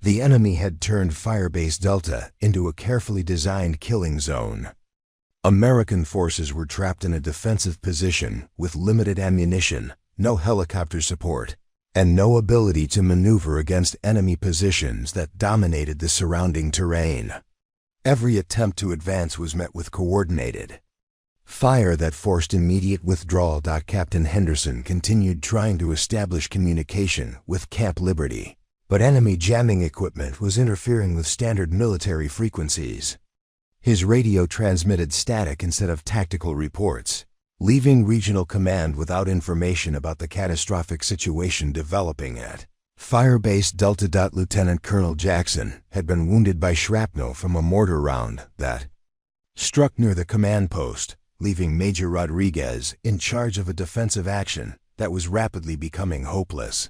The enemy had turned Firebase Delta into a carefully designed killing zone. American forces were trapped in a defensive position with limited ammunition, no helicopter support, and no ability to maneuver against enemy positions that dominated the surrounding terrain. Every attempt to advance was met with coordinated fire that forced immediate withdrawal. Captain Henderson continued trying to establish communication with Camp Liberty, but enemy jamming equipment was interfering with standard military frequencies. His radio transmitted static instead of tactical reports, leaving Regional Command without information about the catastrophic situation developing at Firebase Delta. Lieutenant Colonel Jackson had been wounded by shrapnel from a mortar round that struck near the command post, leaving Major Rodriguez in charge of a defensive action that was rapidly becoming hopeless.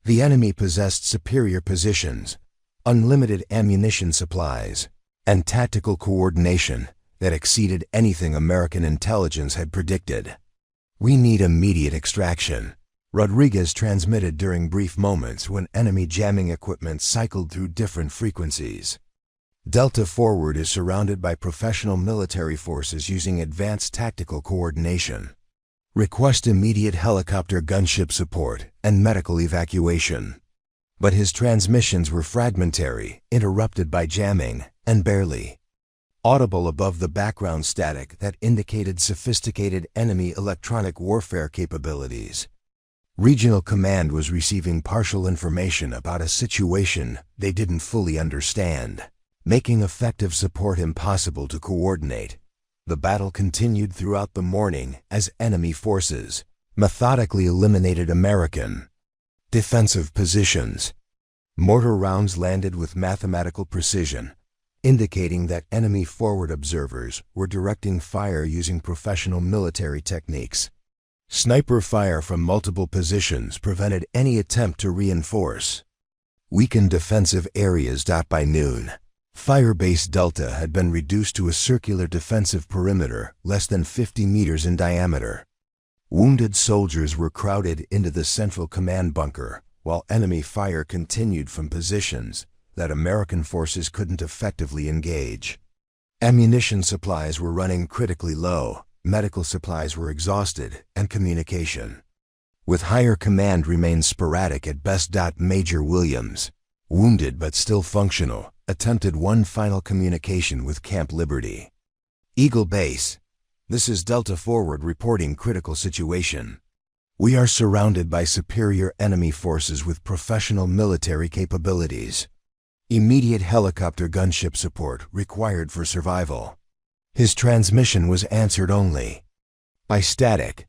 The enemy possessed superior positions, unlimited ammunition supplies, and tactical coordination that exceeded anything American intelligence had predicted. "We need immediate extraction," Rodriguez transmitted during brief moments when enemy jamming equipment cycled through different frequencies. "Delta Forward is surrounded by professional military forces using advanced tactical coordination. Request immediate helicopter gunship support and medical evacuation." But his transmissions were fragmentary, interrupted by jamming, and barely audible above the background static that indicated sophisticated enemy electronic warfare capabilities. Regional Command was receiving partial information about a situation they didn't fully understand, making effective support impossible to coordinate. The battle continued throughout the morning as enemy forces methodically eliminated American defensive positions. Mortar rounds landed with mathematical precision, indicating that enemy forward observers were directing fire using professional military techniques. Sniper fire from multiple positions prevented any attempt to reinforce weakened defensive areas. By noon, Firebase Delta had been reduced to a circular defensive perimeter less than 50 meters in diameter. Wounded soldiers were crowded into the central command bunker, while enemy fire continued from positions that American forces couldn't effectively engage. Ammunition supplies were running critically low, medical supplies were exhausted, and communication with higher command remained sporadic at best. Major Williams, wounded but still functional, attempted one final communication with Camp Liberty. "Eagle Base, this is Delta Forward reporting critical situation. We are surrounded by superior enemy forces with professional military capabilities. Immediate helicopter gunship support required for survival." His transmission was answered only by static.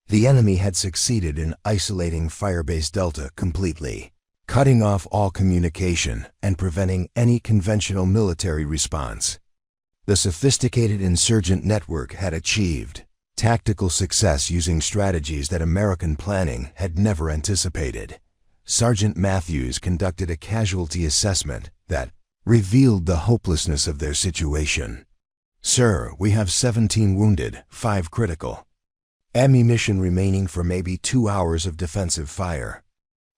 The enemy had succeeded in isolating Firebase Delta completely, cutting off all communication and preventing any conventional military response. The sophisticated insurgent network had achieved tactical success using strategies that American planning had never anticipated. Sergeant Matthews conducted a casualty assessment that revealed the hopelessness of their situation. "Sir, we have 17 wounded, 5 critical. Ammunition remaining for maybe 2 hours of defensive fire.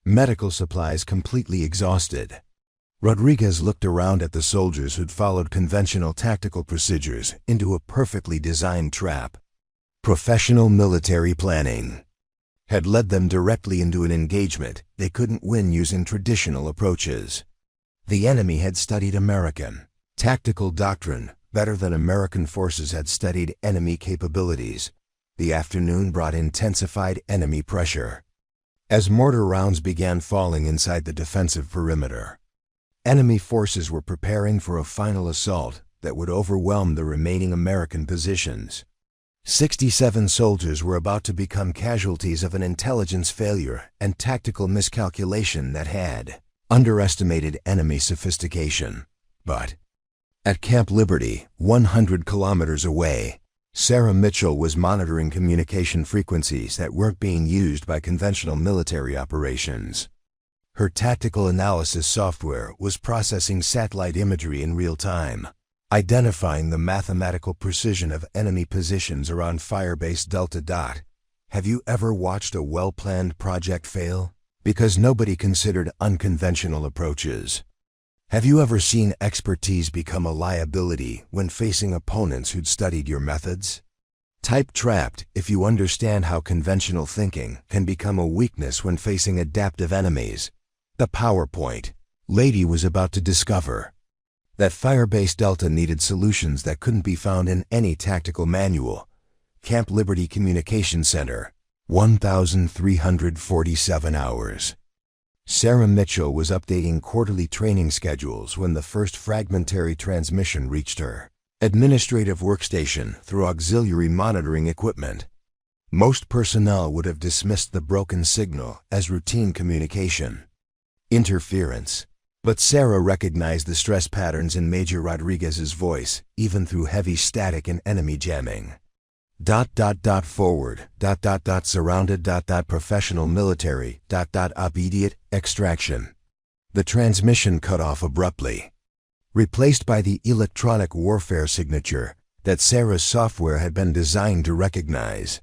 Medical supplies completely exhausted." Rodriguez looked around at the soldiers who'd followed conventional tactical procedures into a perfectly designed trap. Professional military planning had led them directly into an engagement they couldn't win using traditional approaches. The enemy had studied American tactical doctrine better than American forces had studied enemy capabilities. The afternoon brought intensified enemy pressure as mortar rounds began falling inside the defensive perimeter. Enemy forces were preparing for a final assault that would overwhelm the remaining American positions. 67 soldiers were about to become casualties of an intelligence failure and tactical miscalculation that had underestimated enemy sophistication. But At Camp Liberty, 100 kilometers away, Sarah Mitchell was monitoring communication frequencies that weren't being used by conventional military operations. Her tactical analysis software was processing satellite imagery in real time, identifying the mathematical precision of enemy positions around Firebase Delta. Have you ever watched a well-planned project fail because nobody considered unconventional approaches? Have you ever seen expertise become a liability when facing opponents who'd studied your methods? Type trapped if you understand how conventional thinking can become a weakness when facing adaptive enemies. The PowerPoint lady was about to discover that Firebase Delta needed solutions that couldn't be found in any tactical manual. Camp Liberty Communication Center, 1,347 hours. Sarah Mitchell was updating quarterly training schedules when the first fragmentary transmission reached her administrative workstation through auxiliary monitoring equipment. Most personnel would have dismissed the broken signal as routine communication interference. But Sarah recognized the stress patterns in Major Rodriguez's voice, even through heavy static and enemy jamming. Forward, surrounded, professional military, immediate extraction. The transmission cut off abruptly, replaced by the electronic warfare signature that Sarah's software had been designed to recognize.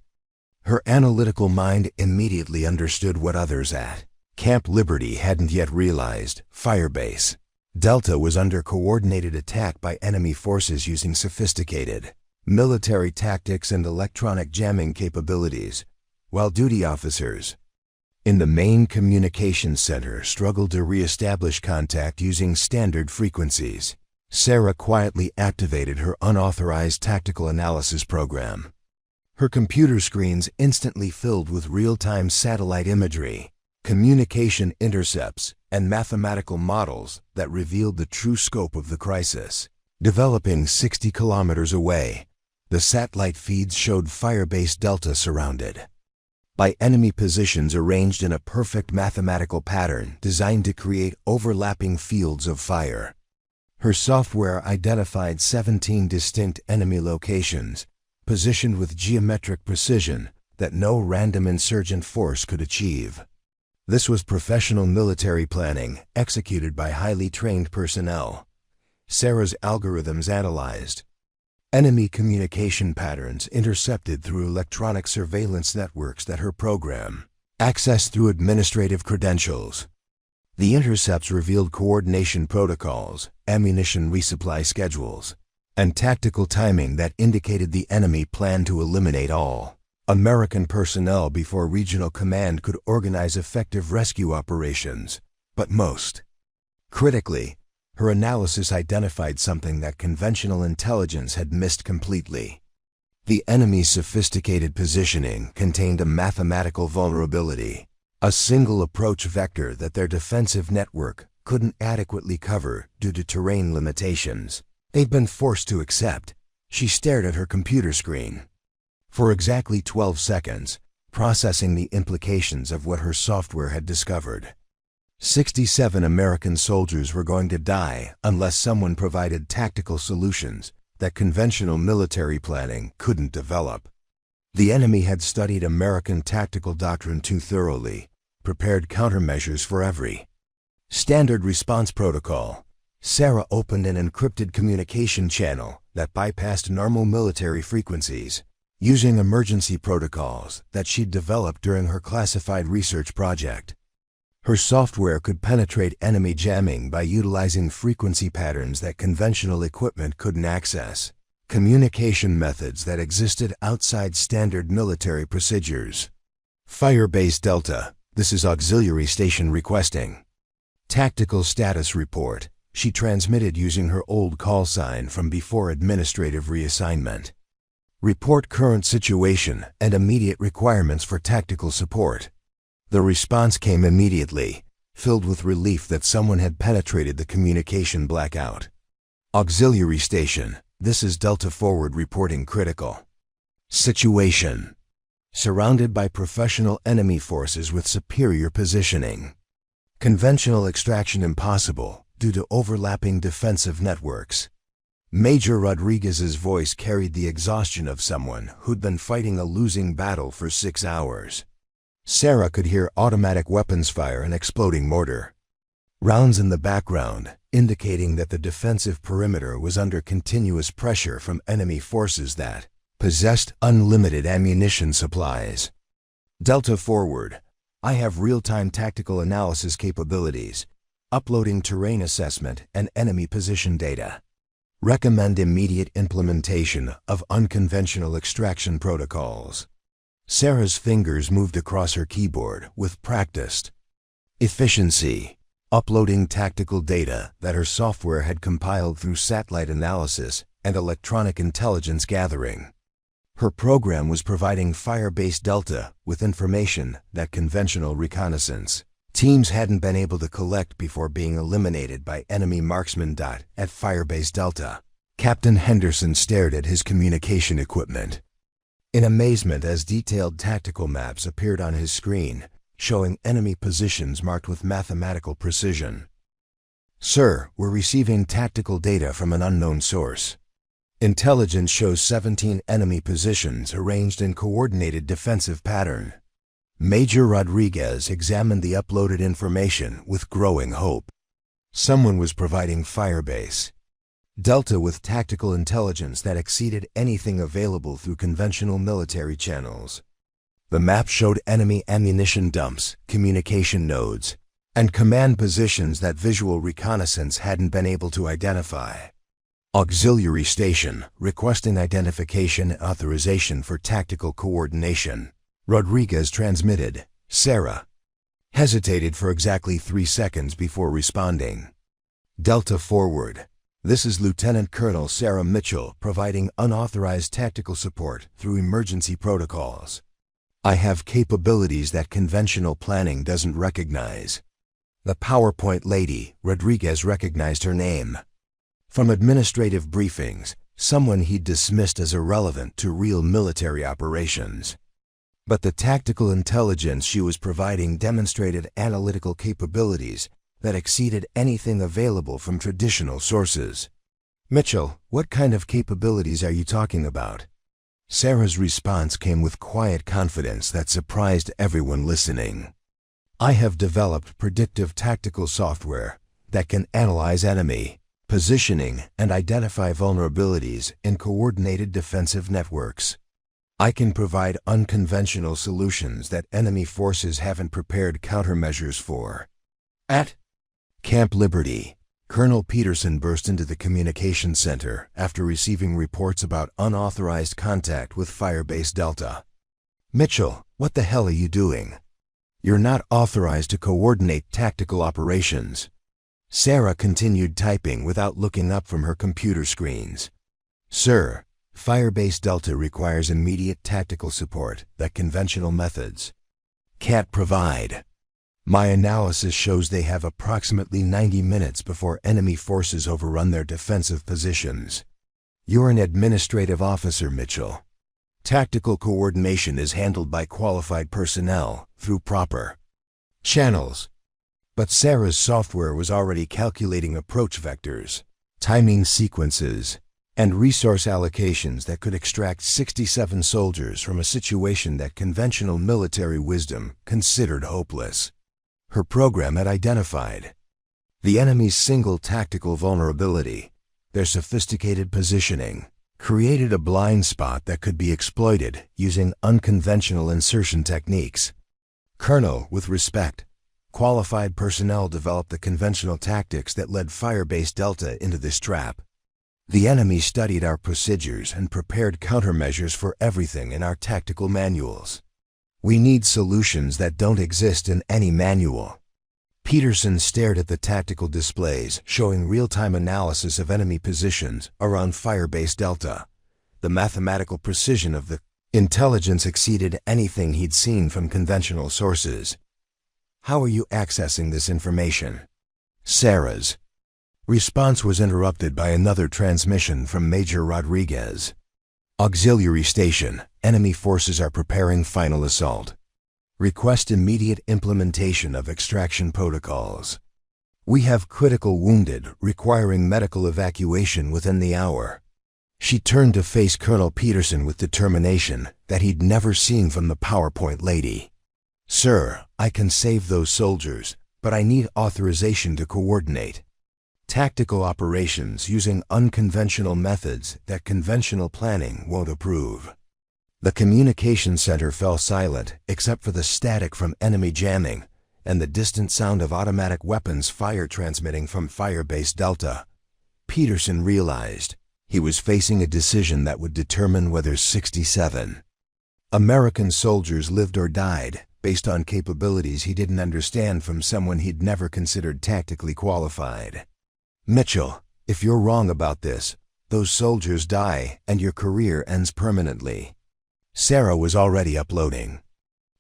Her analytical mind immediately understood what others at Camp Liberty hadn't yet realized. Firebase Delta was under coordinated attack by enemy forces using sophisticated military tactics and electronic jamming capabilities, while duty officers in the main communications center struggled to re-establish contact using standard frequencies. Sarah quietly activated her unauthorized tactical analysis program. Her computer screens instantly filled with real-time satellite imagery, communication intercepts, and mathematical models that revealed the true scope of the crisis. Developing 60 kilometers away, the satellite feeds showed Firebase Delta surrounded by enemy positions arranged in a perfect mathematical pattern designed to create overlapping fields of fire. Her software identified 17 distinct enemy locations, positioned with geometric precision that no random insurgent force could achieve. This was professional military planning executed by highly trained personnel. Sarah's algorithms analyzed enemy communication patterns intercepted through electronic surveillance networks that her program accessed through administrative credentials. The intercepts revealed coordination protocols, ammunition resupply schedules, and tactical timing that indicated the enemy planned to eliminate all American personnel before regional command could organize effective rescue operations. But most critically, her analysis identified something that conventional intelligence had missed completely. The enemy's sophisticated positioning contained a mathematical vulnerability, a single approach vector that their defensive network couldn't adequately cover due to terrain limitations they'd been forced to accept. She stared at her computer screen for exactly 12 seconds, processing the implications of what her software had discovered. 67 American soldiers were going to die unless someone provided tactical solutions that conventional military planning couldn't develop. The enemy had studied American tactical doctrine too thoroughly, prepared countermeasures for every standard response protocol. Sarah opened an encrypted communication channel that bypassed normal military frequencies, using emergency protocols that she'd developed during her classified research project. Her software could penetrate enemy jamming by utilizing frequency patterns that conventional equipment couldn't access, communication methods that existed outside standard military procedures. Firebase Delta, this is auxiliary station requesting. Tactical status report, she transmitted using her old call sign from before administrative reassignment. Report current situation and immediate requirements for tactical support. The response came immediately, filled with relief that someone had penetrated the communication blackout. Auxiliary station, this is Delta forward reporting critical situation. Surrounded by professional enemy forces with superior positioning. Conventional extraction impossible due to overlapping defensive networks. Major Rodriguez's voice carried the exhaustion of someone who'd been fighting a losing battle for 6 hours. Sarah could hear automatic weapons fire and exploding mortar. Rounds in the background, indicating that the defensive perimeter was under continuous pressure from enemy forces that possessed unlimited ammunition supplies. Delta forward. I have real-time tactical analysis capabilities, uploading terrain assessment and enemy position data. Recommend immediate implementation of unconventional extraction protocols. Sarah's fingers moved across her keyboard with practiced efficiency, uploading tactical data that her software had compiled through satellite analysis and electronic intelligence gathering. Her program was providing Firebase Delta with information that conventional reconnaissance teams hadn't been able to collect before being eliminated by enemy marksmen. At Firebase Delta, Captain Henderson stared at his communication equipment in amazement as detailed tactical maps appeared on his screen, showing enemy positions marked with mathematical precision. Sir, we're receiving tactical data from an unknown source. Intelligence shows 17 enemy positions arranged in coordinated defensive pattern. Major Rodriguez examined the uploaded information with growing hope. Someone was providing Firebase Delta with tactical intelligence that exceeded anything available through conventional military channels. The map showed enemy ammunition dumps, communication nodes, and command positions that visual reconnaissance hadn't been able to identify. Auxiliary station, requesting identification and authorization for tactical coordination. Rodriguez transmitted. Sarah hesitated for exactly 3 seconds before responding. Delta forward. This is Lieutenant Colonel Sarah Mitchell providing unauthorized tactical support through emergency protocols. I have capabilities that conventional planning doesn't recognize. The PowerPoint lady, Rodriguez recognized her name. From administrative briefings, someone he'd dismissed as irrelevant to real military operations. But the tactical intelligence she was providing demonstrated analytical capabilities that exceeded anything available from traditional sources. Mitchell, what kind of capabilities are you talking about? Sarah's response came with quiet confidence that surprised everyone listening. I have developed predictive tactical software that can analyze enemy positioning and identify vulnerabilities in coordinated defensive networks. I can provide unconventional solutions that enemy forces haven't prepared countermeasures for. At Camp Liberty, Colonel Peterson burst into the communications center after receiving reports about unauthorized contact with Firebase Delta. Mitchell, what the hell are you doing? You're not authorized to coordinate tactical operations. Sarah continued typing without looking up from her computer screens. Sir, Firebase Delta requires immediate tactical support that conventional methods can't provide. My analysis shows they have approximately 90 minutes before enemy forces overrun their defensive positions. You're an administrative officer, Mitchell. Tactical coordination is handled by qualified personnel through proper channels. But Sarah's software was already calculating approach vectors, timing sequences, and resource allocations that could extract 67 soldiers from a situation that conventional military wisdom considered hopeless. Her program had identified the enemy's single tactical vulnerability. Their sophisticated positioning created a blind spot that could be exploited using unconventional insertion techniques. Colonel, with respect, qualified personnel developed the conventional tactics that led Firebase Delta into this trap. The enemy studied our procedures and prepared countermeasures for everything in our tactical manuals. We need solutions that don't exist in any manual. Peterson stared at the tactical displays showing real-time analysis of enemy positions around Firebase Delta. The mathematical precision of the intelligence exceeded anything he'd seen from conventional sources. How are you accessing this information? Sarah's response was interrupted by another transmission from Major Rodriguez. Auxiliary station, enemy forces are preparing final assault. Request immediate implementation of extraction protocols. We have critical wounded requiring medical evacuation within the hour. She turned to face Colonel Peterson with determination that he'd never seen from the PowerPoint lady. "Sir, I can save those soldiers, but I need authorization to coordinate tactical operations using unconventional methods that conventional planning won't approve." The communication center fell silent except for the static from enemy jamming and the distant sound of automatic weapons fire transmitting from Firebase Delta. Peterson realized he was facing a decision that would determine whether 67 American soldiers lived or died based on capabilities he didn't understand from someone he'd never considered tactically qualified. "Mitchell, if you're wrong about this, those soldiers die and your career ends permanently." Sarah was already uploading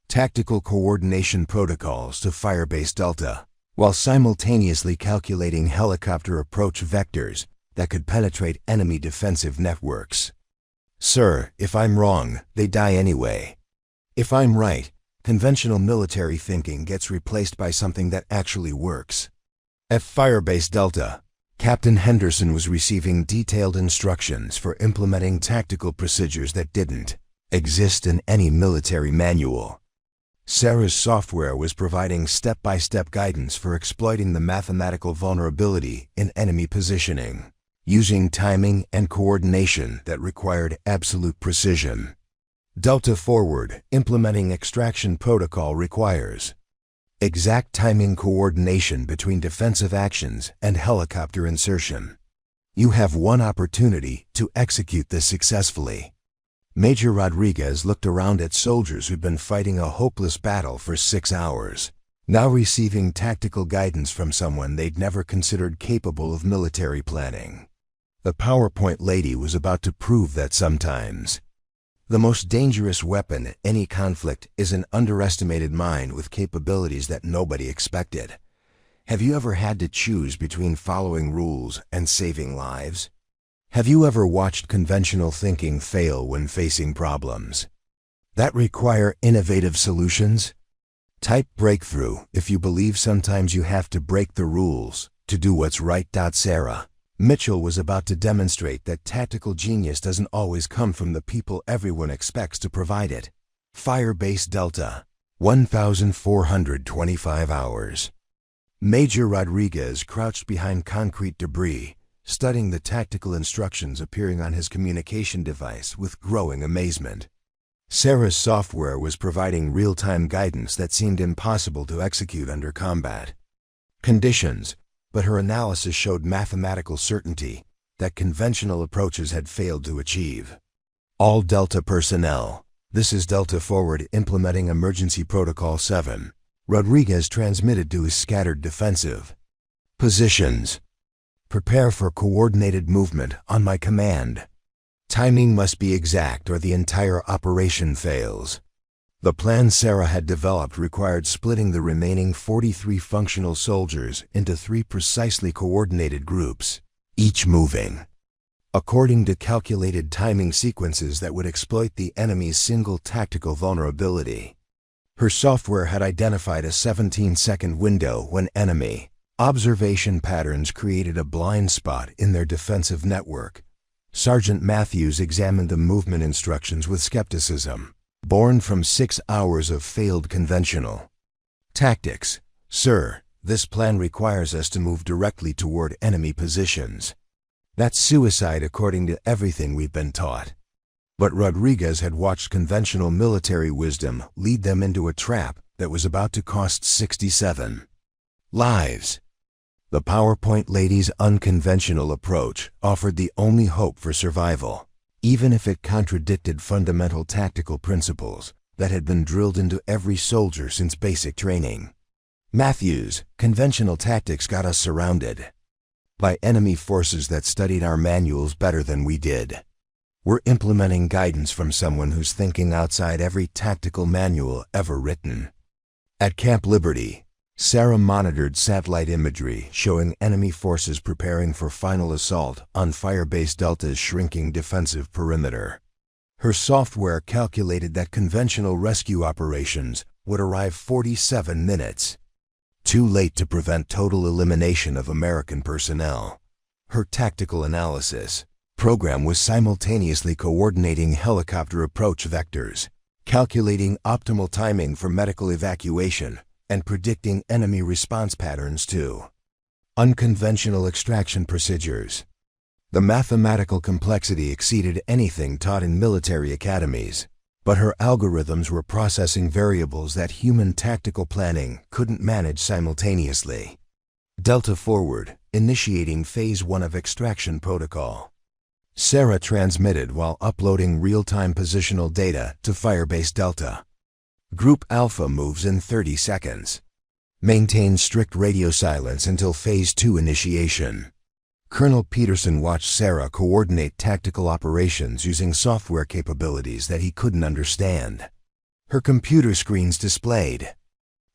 tactical coordination protocols to Firebase Delta, while simultaneously calculating helicopter approach vectors that could penetrate enemy defensive networks. "Sir, if I'm wrong, they die anyway. If I'm right, conventional military thinking gets replaced by something that actually works." At Firebase Delta, Captain Henderson was receiving detailed instructions for implementing tactical procedures that didn't exist in any military manual. Sarah's software was providing step-by-step guidance for exploiting the mathematical vulnerability in enemy positioning, using timing and coordination that required absolute precision. Delta Forward implementing extraction protocol requires exact timing coordination between defensive actions and helicopter insertion. You have one opportunity to execute this successfully. Major Rodriguez looked around at soldiers who'd been fighting a hopeless battle for 6 hours, now receiving tactical guidance from someone they'd never considered capable of military planning. The PowerPoint lady was about to prove that sometimes the most dangerous weapon in any conflict is an underestimated mind with capabilities that nobody expected. Have you ever had to choose between following rules and saving lives? Have you ever watched conventional thinking fail when facing problems that require innovative solutions? Type breakthrough if you believe sometimes you have to break the rules to do what's right. Sarah Mitchell was about to demonstrate that tactical genius doesn't always come from the people everyone expects to provide it. Firebase Delta, 1,425 hours. Major Rodriguez crouched behind concrete debris, studying the tactical instructions appearing on his communication device with growing amazement. Sarah's software was providing real-time guidance that seemed impossible to execute under combat conditions, but her analysis showed mathematical certainty that conventional approaches had failed to achieve. All Delta personnel, this is Delta Forward implementing Emergency Protocol 7. Rodriguez transmitted to his scattered defensive positions. Prepare for coordinated movement on my command. Timing must be exact or the entire operation fails. The plan Sarah had developed required splitting the remaining 43 functional soldiers into 3 precisely coordinated groups, each moving according to calculated timing sequences that would exploit the enemy's single tactical vulnerability. Her software had identified a 17-second window when enemy observation patterns created a blind spot in their defensive network. Sergeant Matthews examined the movement instructions with skepticism, born from 6 hours of failed conventional tactics. "Sir, this plan requires us to move directly toward enemy positions. That's suicide according to everything we've been taught." But Rodriguez had watched conventional military wisdom lead them into a trap that was about to cost 67 lives. The PowerPoint lady's unconventional approach offered the only hope for survival, even if it contradicted fundamental tactical principles that had been drilled into every soldier since basic training. "Matthews, conventional tactics got us surrounded by enemy forces that studied our manuals better than we did. We're implementing guidance from someone who's thinking outside every tactical manual ever written." At Camp Liberty, Sarah monitored satellite imagery showing enemy forces preparing for final assault on Firebase Delta's shrinking defensive perimeter. Her software calculated that conventional rescue operations would arrive 47 minutes Too late to prevent total elimination of American personnel. Her tactical analysis program was simultaneously coordinating helicopter approach vectors, calculating optimal timing for medical evacuation, and predicting enemy response patterns too. Unconventional extraction procedures. The mathematical complexity exceeded anything taught in military academies, but her algorithms were processing variables that human tactical planning couldn't manage simultaneously. Delta forward, initiating Phase 1 of extraction protocol. Sarah transmitted while uploading real-time positional data to Firebase Delta. Group Alpha moves in 30 seconds. Maintain strict radio silence until Phase 2 initiation. Colonel Peterson watched Sarah coordinate tactical operations using software capabilities that he couldn't understand. Her computer screens displayed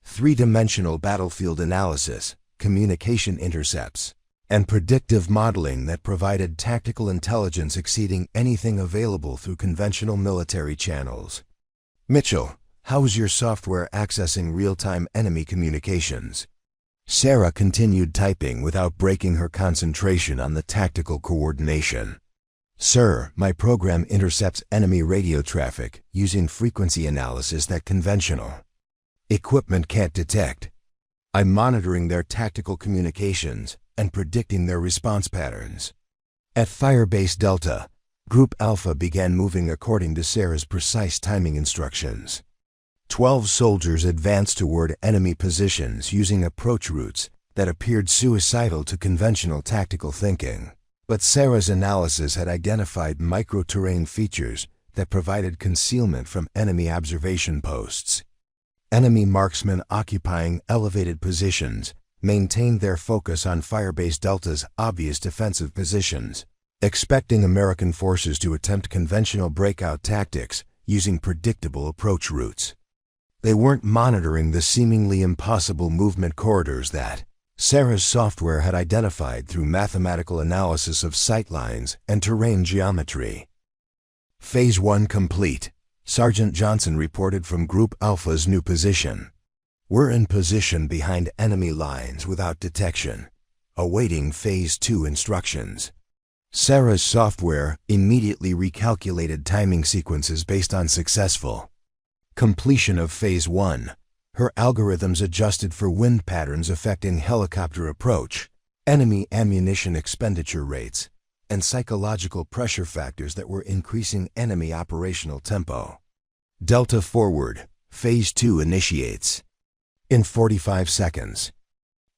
three-dimensional battlefield analysis, communication intercepts, and predictive modeling that provided tactical intelligence exceeding anything available through conventional military channels. Mitchell, how is your software accessing real-time enemy communications? Sarah continued typing without breaking her concentration on the tactical coordination. Sir, my program intercepts enemy radio traffic using frequency analysis that conventional equipment can't detect. I'm monitoring their tactical communications and predicting their response patterns. At Firebase Delta, Group Alpha began moving according to Sarah's precise timing instructions. 12 soldiers advanced toward enemy positions using approach routes that appeared suicidal to conventional tactical thinking. But Sarah's analysis had identified micro-terrain features that provided concealment from enemy observation posts. Enemy marksmen occupying elevated positions maintained their focus on Firebase Delta's obvious defensive positions, expecting American forces to attempt conventional breakout tactics using predictable approach routes. They weren't monitoring the seemingly impossible movement corridors that Sarah's software had identified through mathematical analysis of sightlines and terrain geometry. Phase 1 complete. Sergeant Johnson reported from Group Alpha's new position. We're in position behind enemy lines without detection, awaiting Phase 2 instructions. Sarah's software immediately recalculated timing sequences based on successful completion of Phase 1. Her algorithms adjusted for wind patterns affecting helicopter approach, enemy ammunition expenditure rates, and psychological pressure factors that were increasing enemy operational tempo. Delta forward, Phase 2 initiates. In 45 seconds,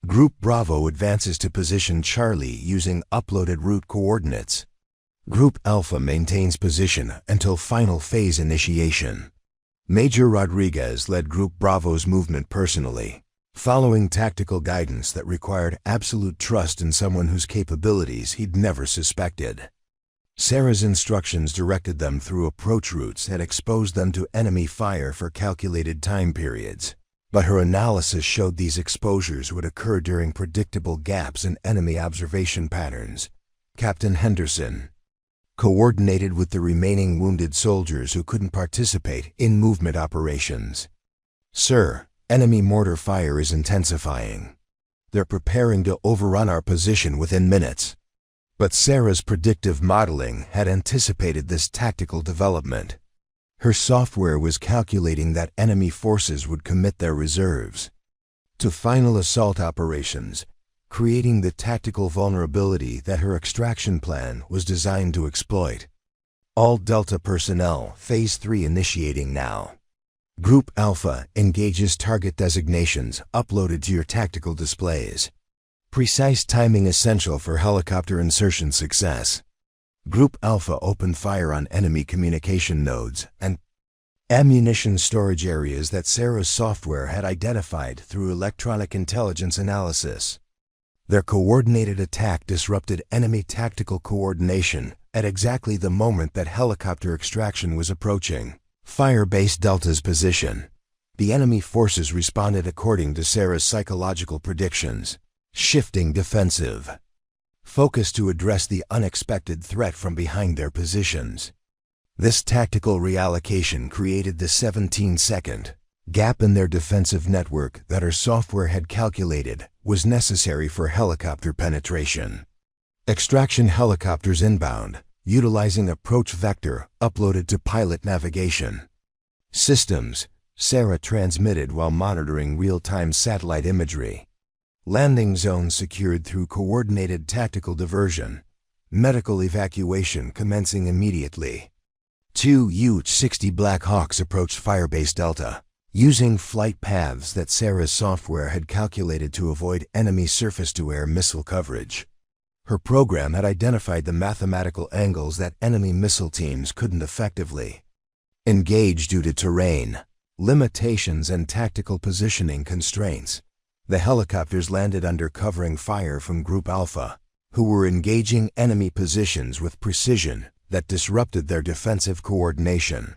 Group Bravo advances to position Charlie using uploaded route coordinates. Group Alpha maintains position until final phase initiation. Major Rodriguez led Group Bravo's movement personally, following tactical guidance that required absolute trust in someone whose capabilities he'd never suspected. Sarah's instructions directed them through approach routes that exposed them to enemy fire for calculated time periods. But her analysis showed these exposures would occur during predictable gaps in enemy observation patterns. Captain Henderson coordinated with the remaining wounded soldiers who couldn't participate in movement operations. Sir, enemy mortar fire is intensifying. They're preparing to overrun our position within minutes. But Sarah's predictive modeling had anticipated this tactical development. Her software was calculating that enemy forces would commit their reserves to final assault operations, creating the tactical vulnerability that her extraction plan was designed to exploit. All Delta personnel, Phase 3 initiating now. Group Alpha engages target designations uploaded to your tactical displays. Precise timing essential for helicopter insertion success. Group Alpha opened fire on enemy communication nodes and ammunition storage areas that Sarah's software had identified through electronic intelligence analysis. Their coordinated attack disrupted enemy tactical coordination at exactly the moment that helicopter extraction was approaching Firebase Delta's position. The enemy forces responded according to Sarah's psychological predictions, shifting defensive focus to address the unexpected threat from behind their positions. This tactical reallocation created the 17-second Gap in their defensive network that our software had calculated was necessary for helicopter penetration. Extraction helicopters inbound, utilizing approach vector uploaded to pilot navigation. Systems, Sarah transmitted while monitoring real-time satellite imagery. Landing zones secured through coordinated tactical diversion. Medical evacuation commencing immediately. 2 UH-60 Black Hawks approached Firebase Delta, using flight paths that Sarah's software had calculated to avoid enemy surface-to-air missile coverage. Her program had identified the mathematical angles that enemy missile teams couldn't effectively engage due to terrain, limitations, and tactical positioning constraints. The helicopters landed under covering fire from Group Alpha, who were engaging enemy positions with precision that disrupted their defensive coordination.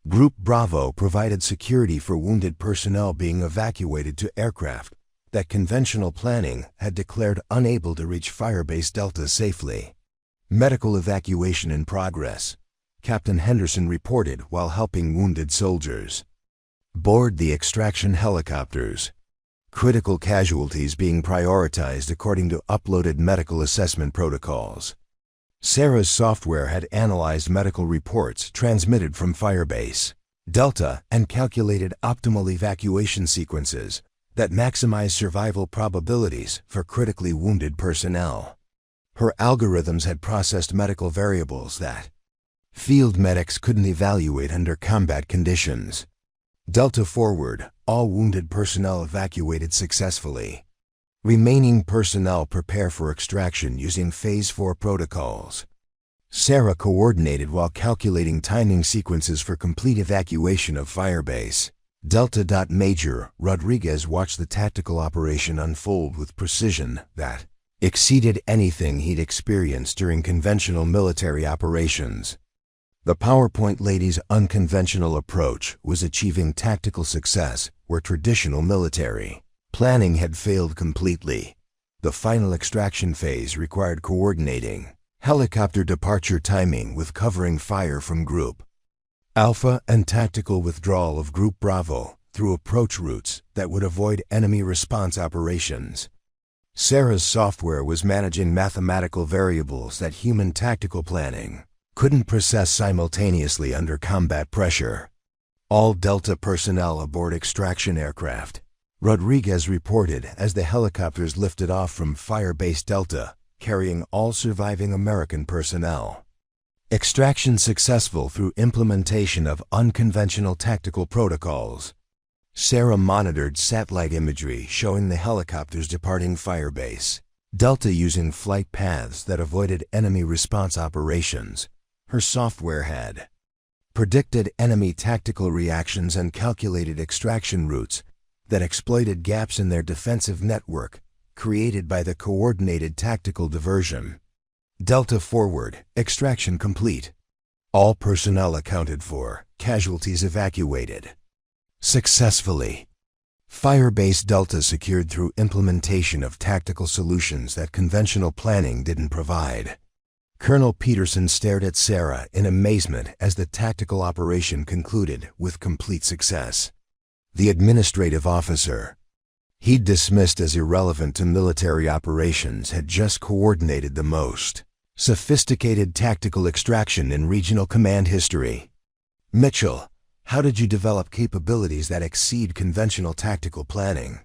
Group Bravo provided security for wounded personnel being evacuated to aircraft that conventional planning had declared unable to reach Firebase Delta safely. Medical evacuation in progress, Captain Henderson reported while helping wounded soldiers. Board the extraction helicopters. Critical casualties being prioritized according to uploaded medical assessment protocols. Sarah's software had analyzed medical reports transmitted from Firebase Delta and calculated optimal evacuation sequences that maximize survival probabilities for critically wounded personnel. Her algorithms had processed medical variables that field medics couldn't evaluate under combat conditions. Delta forward, all wounded personnel evacuated successfully. Remaining personnel prepare for extraction using Phase 4 protocols. Sarah coordinated while calculating timing sequences for complete evacuation of Firebase Delta. Major Rodriguez watched the tactical operation unfold with precision that exceeded anything he'd experienced during conventional military operations. The PowerPoint lady's unconventional approach was achieving tactical success where traditional military planning had failed completely. The final extraction phase required coordinating helicopter departure timing with covering fire from Group Alpha and tactical withdrawal of Group Bravo through approach routes that would avoid enemy response operations. Sarah's software was managing mathematical variables that human tactical planning couldn't process simultaneously under combat pressure. All Delta personnel aboard extraction aircraft, Rodriguez reported as the helicopters lifted off from Firebase Delta, carrying all surviving American personnel. Extraction successful through implementation of unconventional tactical protocols. Sarah monitored satellite imagery showing the helicopters departing Firebase Delta using flight paths that avoided enemy response operations. Her software had predicted enemy tactical reactions and calculated extraction routes that exploited gaps in their defensive network created by the coordinated tactical diversion. Delta forward, extraction complete. All personnel accounted for, casualties evacuated successfully. Firebase Delta secured through implementation of tactical solutions that conventional planning didn't provide. Colonel Peterson stared at Sarah in amazement as the tactical operation concluded with complete success. The administrative officer he'd dismissed as irrelevant to military operations had just coordinated the most sophisticated tactical extraction in regional command history. Mitchell, how did you develop capabilities that exceed conventional tactical planning?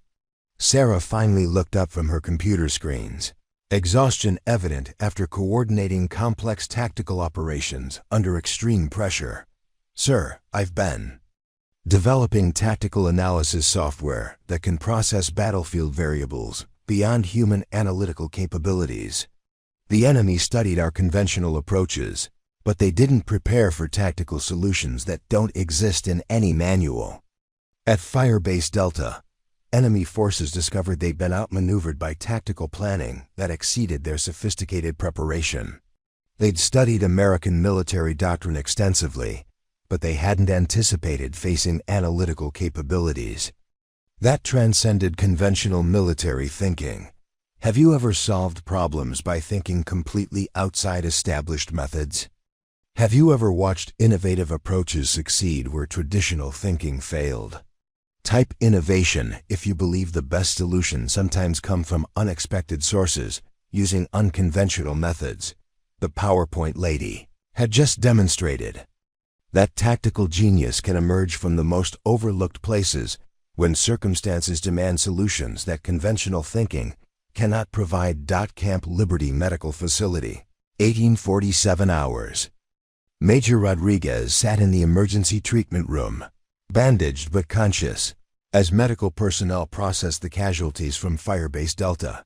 Sarah finally looked up from her computer screens, exhaustion evident after coordinating complex tactical operations under extreme pressure. Sir, I've been developing tactical analysis software that can process battlefield variables beyond human analytical capabilities. The enemy studied our conventional approaches, but they didn't prepare for tactical solutions that don't exist in any manual. At Firebase Delta, enemy forces discovered they'd been outmaneuvered by tactical planning that exceeded their sophisticated preparation. They'd studied American military doctrine extensively, but they hadn't anticipated facing analytical capabilities that transcended conventional military thinking. Have you ever solved problems by thinking completely outside established methods? Have you ever watched innovative approaches succeed where traditional thinking failed? Type innovation if you believe the best solutions sometimes come from unexpected sources using unconventional methods. The PowerPoint lady had just demonstrated that tactical genius can emerge from the most overlooked places when circumstances demand solutions that conventional thinking cannot provide. Camp Liberty Medical Facility, 1847 hours. Major Rodriguez sat in the emergency treatment room, bandaged but conscious, as medical personnel processed the casualties from Firebase Delta.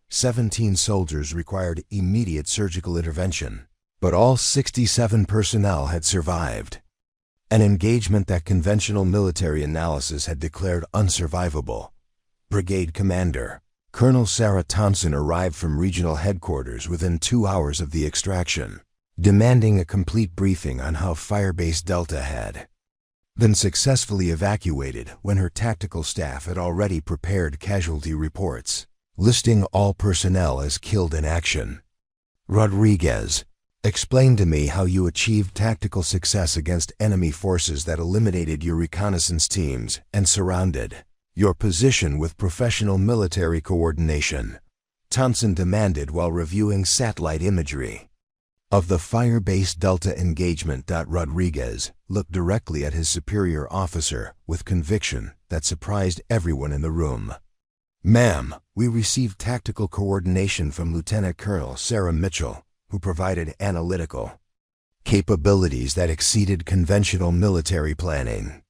17 soldiers required immediate surgical intervention, but all 67 personnel had survived. An engagement that conventional military analysis had declared unsurvivable. Brigade Commander Colonel Sarah Thompson arrived from regional headquarters within 2 hours of the extraction, demanding a complete briefing on how Firebase Delta had been successfully evacuated when her tactical staff had already prepared casualty reports, listing all personnel as killed in action. Rodriguez, explain to me how you achieved tactical success against enemy forces that eliminated your reconnaissance teams and surrounded your position with professional military coordination, Thompson demanded while reviewing satellite imagery of the Firebase Delta engagement. Rodriguez looked directly at his superior officer with conviction that surprised everyone in the room. Ma'am, we received tactical coordination from Lieutenant Colonel Sarah Mitchell, who provided analytical capabilities that exceeded conventional military planning.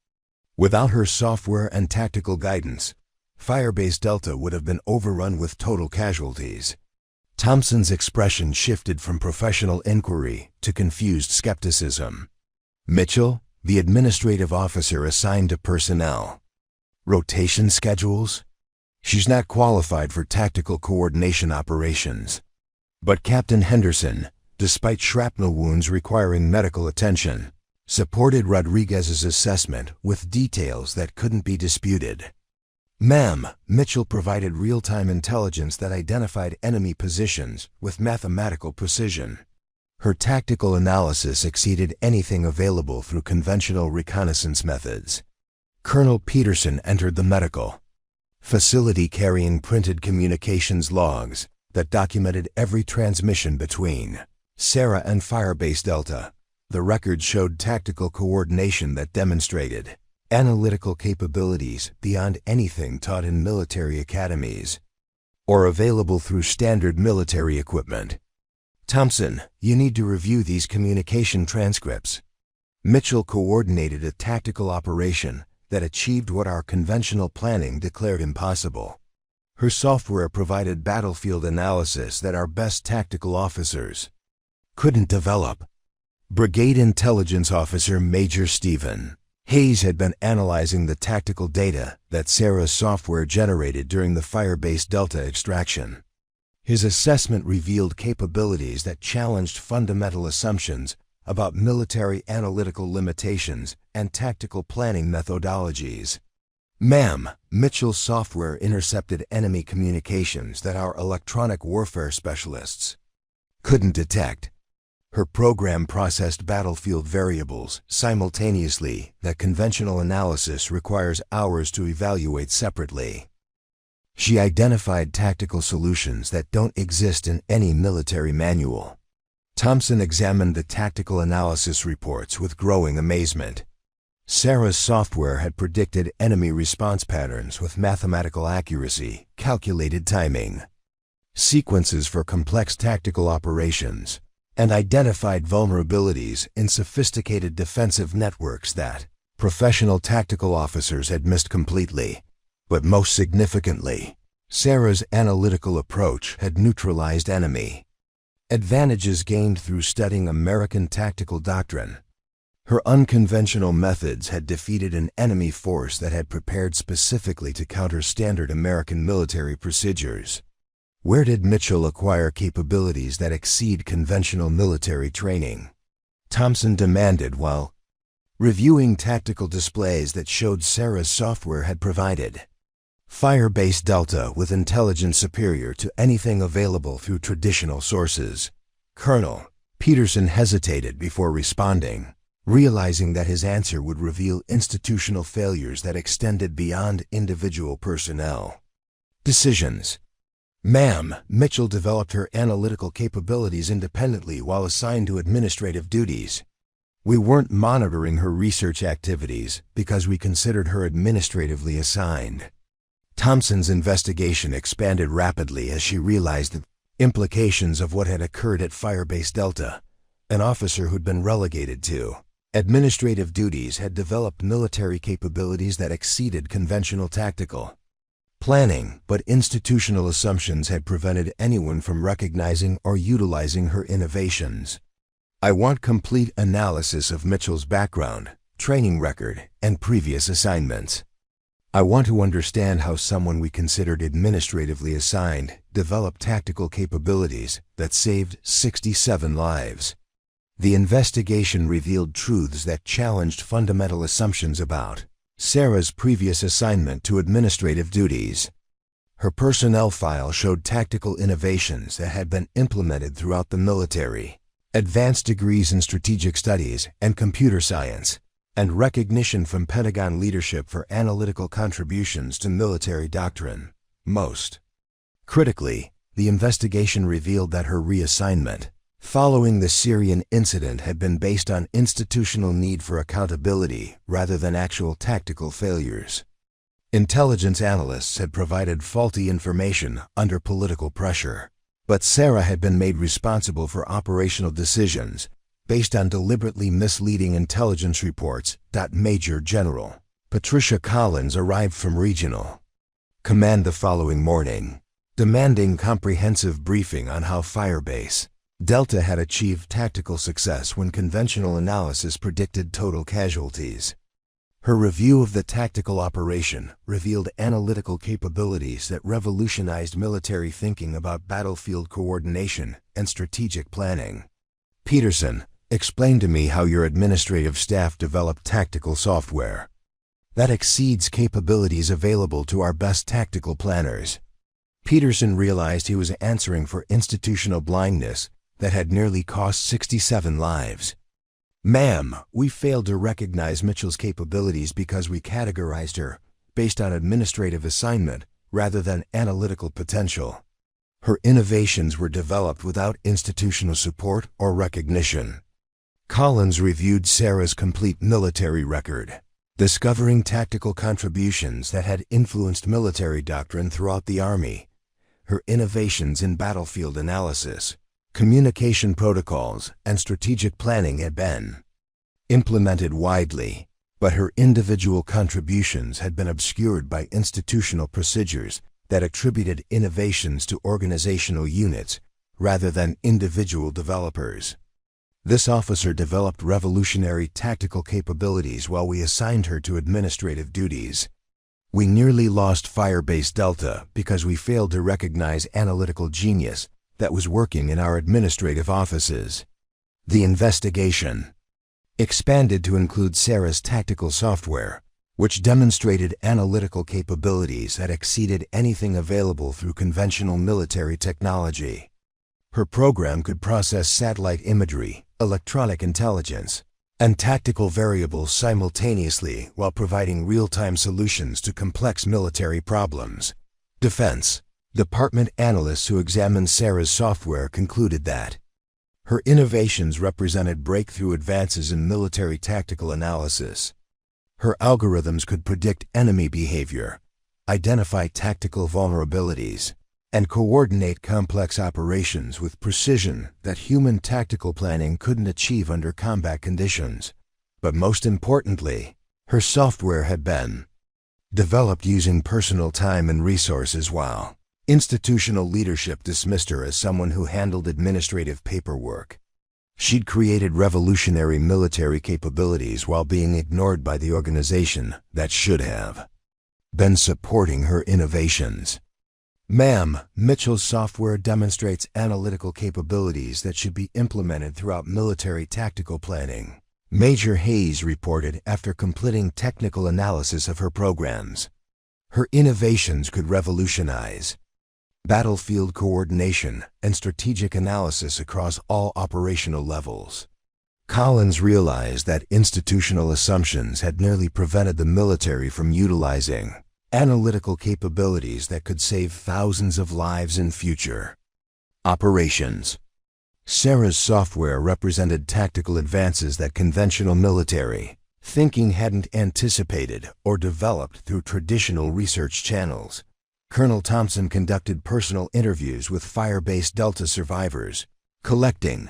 Without her software and tactical guidance, Firebase Delta would have been overrun with total casualties. Thompson's expression shifted from professional inquiry to confused skepticism. Mitchell, the administrative officer assigned to personnel. Rotation schedules? She's not qualified for tactical coordination operations. But Captain Henderson, despite shrapnel wounds requiring medical attention, supported Rodriguez's assessment with details that couldn't be disputed. Ma'am, Mitchell provided real-time intelligence that identified enemy positions with mathematical precision. Her tactical analysis exceeded anything available through conventional reconnaissance methods. Colonel Peterson entered the medical facility carrying printed communications logs that documented every transmission between Sarah and Firebase Delta. The records showed tactical coordination that demonstrated analytical capabilities beyond anything taught in military academies or available through standard military equipment. Thompson, you need to review these communication transcripts. Mitchell coordinated a tactical operation that achieved what our conventional planning declared impossible. Her software provided battlefield analysis that our best tactical officers couldn't develop. Brigade Intelligence Officer Major Stephen Hayes had been analyzing the tactical data that Sarah's software generated during the Firebase Delta extraction. His assessment revealed capabilities that challenged fundamental assumptions about military analytical limitations and tactical planning methodologies. Ma'am, Mitchell's software intercepted enemy communications that our electronic warfare specialists couldn't detect. Her program processed battlefield variables simultaneously that conventional analysis requires hours to evaluate separately. She identified tactical solutions that don't exist in any military manual. Thompson examined the tactical analysis reports with growing amazement. Sarah's software had predicted enemy response patterns with mathematical accuracy, calculated timing, sequences for complex tactical operations, and identified vulnerabilities in sophisticated defensive networks that professional tactical officers had missed completely. But most significantly, Sarah's analytical approach had neutralized enemy advantages gained through studying American tactical doctrine. Her unconventional methods had defeated an enemy force that had prepared specifically to counter standard American military procedures. Where did Mitchell acquire capabilities that exceed conventional military training? Thompson demanded while reviewing tactical displays that showed Sarah's software had provided Firebase Delta with intelligence superior to anything available through traditional sources. Colonel Peterson hesitated before responding. realizing that his answer would reveal institutional failures that extended beyond individual personnel. Decisions. Ma'am, Mitchell developed her analytical capabilities independently while assigned to administrative duties. We weren't monitoring her research activities because we considered her administratively assigned. Thompson's investigation expanded rapidly as she realized the implications of what had occurred at Firebase Delta. An officer who'd been relegated to administrative duties had developed military capabilities that exceeded conventional tactical planning, but institutional assumptions had prevented anyone from recognizing or utilizing her innovations. I want complete analysis of Mitchell's background, training record, and previous assignments. I want to understand how someone we considered administratively assigned developed tactical capabilities that saved 67 lives. The investigation revealed truths that challenged fundamental assumptions about Sarah's previous assignment to administrative duties. Her personnel file showed tactical innovations that had been implemented throughout the military, advanced degrees in strategic studies and computer science, and recognition from Pentagon leadership for analytical contributions to military doctrine. Most critically, the investigation revealed that her reassignment following the Syrian incident had been based on institutional need for accountability rather than actual tactical failures. Intelligence analysts had provided faulty information under political pressure, but Sarah had been made responsible for operational decisions based on deliberately misleading intelligence reports. Major General Patricia Collins arrived from Regional Command the following morning, demanding comprehensive briefing on how Firebase Delta had achieved tactical success when conventional analysis predicted total casualties. Her review of the tactical operation revealed analytical capabilities that revolutionized military thinking about battlefield coordination and strategic planning. Peterson, explain to me how your administrative staff developed tactical software that exceeds capabilities available to our best tactical planners. Peterson realized he was answering for institutional blindness that had nearly cost 67 lives. Ma'am, we failed to recognize Mitchell's capabilities because we categorized her based on administrative assignment rather than analytical potential. Her innovations were developed without institutional support or recognition. Collins reviewed Sarah's complete military record, discovering tactical contributions that had influenced military doctrine throughout the Army. Her innovations in battlefield analysis, communication protocols, and strategic planning had been implemented widely, but her individual contributions had been obscured by institutional procedures that attributed innovations to organizational units rather than individual developers. This officer developed revolutionary tactical capabilities while we assigned her to administrative duties. We nearly lost Firebase Delta because we failed to recognize analytical genius that was working in our administrative offices. The investigation expanded to include Sarah's tactical software, which demonstrated analytical capabilities that exceeded anything available through conventional military technology. Her program could process satellite imagery, electronic intelligence, and tactical variables simultaneously while providing real-time solutions to complex military problems. Defense Department analysts who examined Sarah's software concluded that her innovations represented breakthrough advances in military tactical analysis. Her algorithms could predict enemy behavior, identify tactical vulnerabilities, and coordinate complex operations with precision that human tactical planning couldn't achieve under combat conditions. But most importantly, her software had been developed using personal time and resources while institutional leadership dismissed her as someone who handled administrative paperwork. She'd created revolutionary military capabilities while being ignored by the organization that should have been supporting her innovations. Ma'am, Mitchell's software demonstrates analytical capabilities that should be implemented throughout military tactical planning, Major Hayes reported after completing technical analysis of her programs. Her innovations could revolutionize battlefield coordination and strategic analysis across all operational levels. Collins realized that institutional assumptions had nearly prevented the military from utilizing analytical capabilities that could save thousands of lives in future operations. Sarah's software represented tactical advances that conventional military thinking hadn't anticipated or developed through traditional research channels. Colonel Thompson conducted personal interviews with Firebase Delta survivors, collecting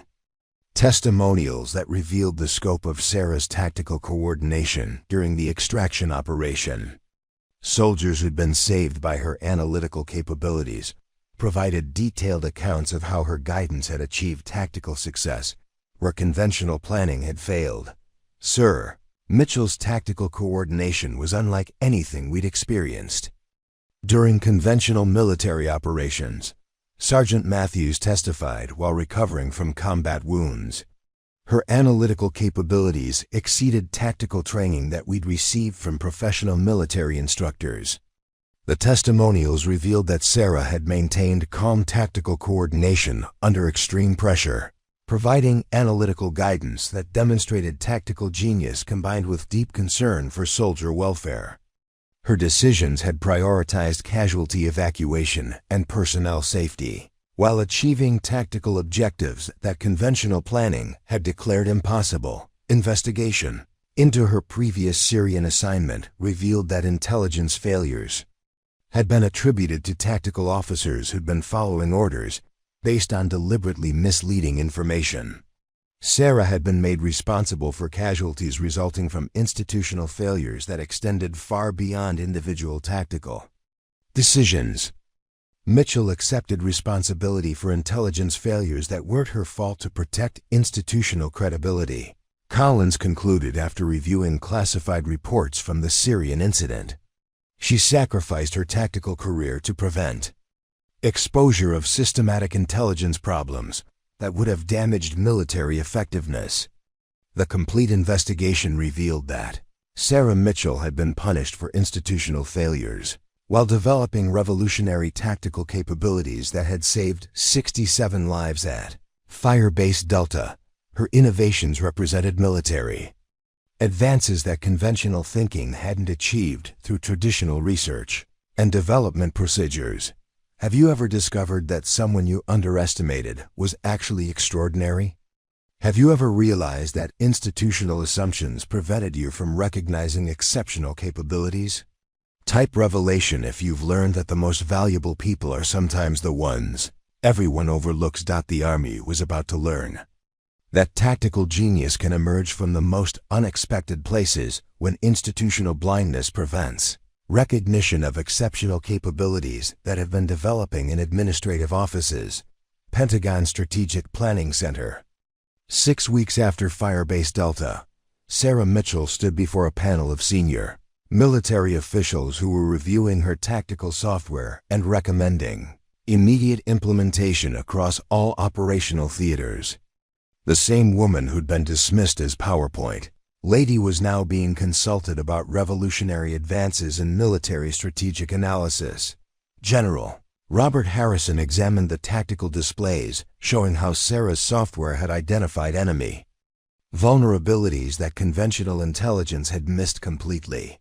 testimonials that revealed the scope of Sarah's tactical coordination during the extraction operation. Soldiers who'd been saved by her analytical capabilities provided detailed accounts of how her guidance had achieved tactical success where conventional planning had failed. "Sir, Mitchell's tactical coordination was unlike anything we'd experienced." During conventional military operations, Sergeant Matthews testified while recovering from combat wounds. Her analytical capabilities exceeded tactical training that we'd received from professional military instructors. The testimonials revealed that Sarah had maintained calm tactical coordination under extreme pressure, providing analytical guidance that demonstrated tactical genius combined with deep concern for soldier welfare. Her decisions had prioritized casualty evacuation and personnel safety, while achieving tactical objectives that conventional planning had declared impossible. Investigation into her previous Syrian assignment revealed that intelligence failures had been attributed to tactical officers who'd been following orders based on deliberately misleading information. Sarah had been made responsible for casualties resulting from institutional failures that extended far beyond individual tactical decisions. Mitchell accepted responsibility for intelligence failures that weren't her fault to protect institutional credibility. Collins concluded after reviewing classified reports from the Syrian incident. She sacrificed her tactical career to prevent exposure of systematic intelligence problems that would have damaged military effectiveness. The complete investigation revealed that Sarah Mitchell had been punished for institutional failures while developing revolutionary tactical capabilities that had saved 67 lives at Firebase Delta. Her innovations represented military advances that conventional thinking hadn't achieved through traditional research and development procedures. Have you ever discovered that someone you underestimated was actually extraordinary? Have you ever realized that institutional assumptions prevented you from recognizing exceptional capabilities? Type revelation if you've learned that the most valuable people are sometimes the ones everyone overlooks. The Army was about to learn that tactical genius can emerge from the most unexpected places when institutional blindness prevents recognition of exceptional capabilities that have been developing in administrative offices. Pentagon Strategic Planning Center. 6 weeks after Firebase Delta, Sarah Mitchell stood before a panel of senior military officials who were reviewing her tactical software and recommending immediate implementation across all operational theaters. The same woman who'd been dismissed as PowerPoint lady was now being consulted about revolutionary advances in military strategic analysis. General Robert Harrison examined the tactical displays showing how Sarah's software had identified enemy vulnerabilities that conventional intelligence had missed completely.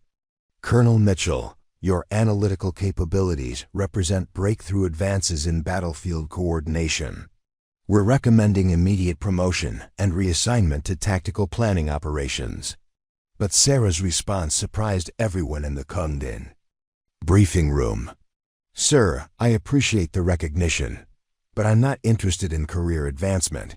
Colonel Mitchell, your analytical capabilities represent breakthrough advances in battlefield coordination. We're recommending immediate promotion and reassignment to tactical planning operations. But Sarah's response surprised everyone in the Kungdin briefing room. "Sir, I appreciate the recognition, but I'm not interested in career advancement.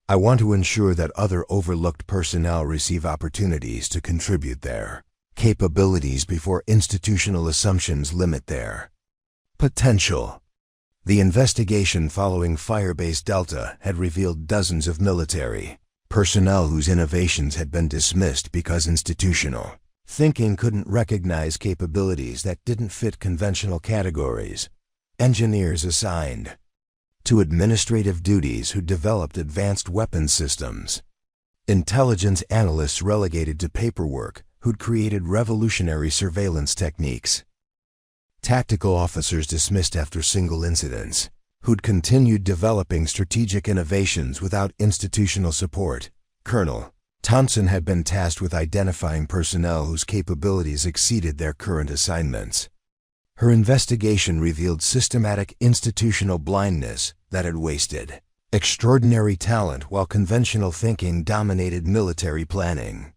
I want to ensure that other overlooked personnel receive opportunities to contribute their capabilities before institutional assumptions limit their potential." The investigation following Firebase Delta had revealed dozens of military personnel whose innovations had been dismissed because institutional thinking couldn't recognize capabilities that didn't fit conventional categories. Engineers assigned to administrative duties who developed advanced weapons systems. Intelligence analysts relegated to paperwork who'd created revolutionary surveillance techniques. Tactical officers dismissed after single incidents, who'd continued developing strategic innovations without institutional support. colonel, Thompson had been tasked with identifying personnel whose capabilities exceeded their current assignments. Her investigation revealed systematic institutional blindness that had wasted extraordinary talent while conventional thinking dominated military planning.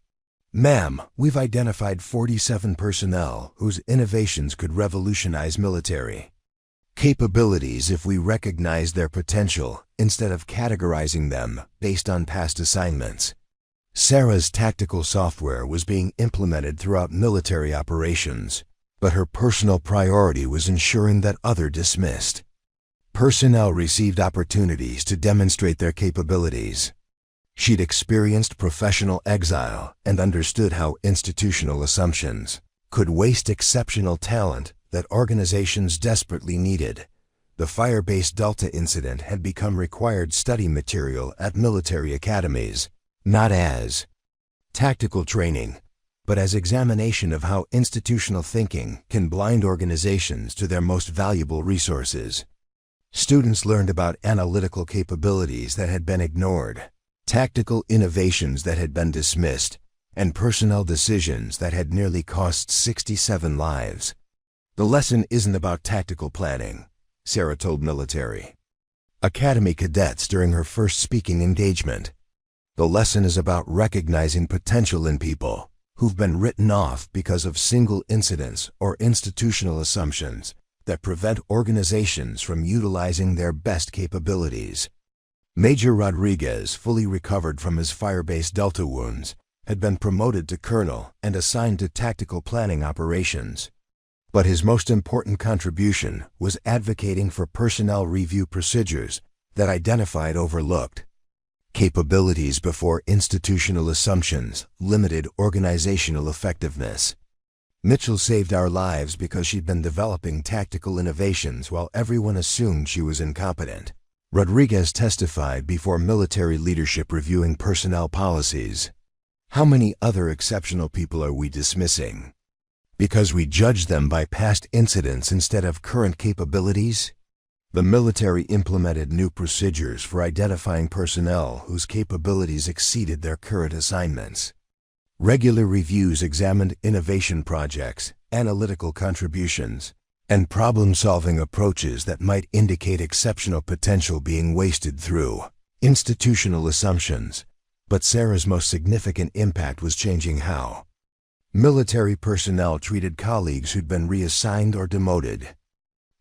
"Ma'am, we've identified 47 personnel whose innovations could revolutionize military capabilities if we recognize their potential instead of categorizing them based on past assignments." Sarah's tactical software was being implemented throughout military operations, but her personal priority was ensuring that others dismissed personnel received opportunities to demonstrate their capabilities. She'd experienced professional exile and understood how institutional assumptions could waste exceptional talent that organizations desperately needed. The Firebase Delta incident had become required study material at military academies, not as tactical training, but as examination of how institutional thinking can blind organizations to their most valuable resources. Students learned about analytical capabilities that had been ignored, tactical innovations that had been dismissed, and personnel decisions that had nearly cost 67 lives. "The lesson isn't about tactical planning," Sarah told military academy cadets during her first speaking engagement. "The lesson is about recognizing potential in people who've been written off because of single incidents or institutional assumptions that prevent organizations from utilizing their best capabilities." Major Rodriguez, fully recovered from his Firebase Delta wounds, had been promoted to colonel and assigned to tactical planning operations. But his most important contribution was advocating for personnel review procedures that identified overlooked capabilities before institutional assumptions limited organizational effectiveness. "Mitchell saved our lives because she'd been developing tactical innovations while everyone assumed she was incompetent," Rodriguez testified before military leadership reviewing personnel policies. "How many other exceptional people are we dismissing because we judge them by past incidents instead of current capabilities?" The military implemented new procedures for identifying personnel whose capabilities exceeded their current assignments. Regular reviews examined innovation projects, analytical contributions, and problem-solving approaches that might indicate exceptional potential being wasted through institutional assumptions. But Sarah's most significant impact was changing how military personnel treated colleagues who'd been reassigned or demoted.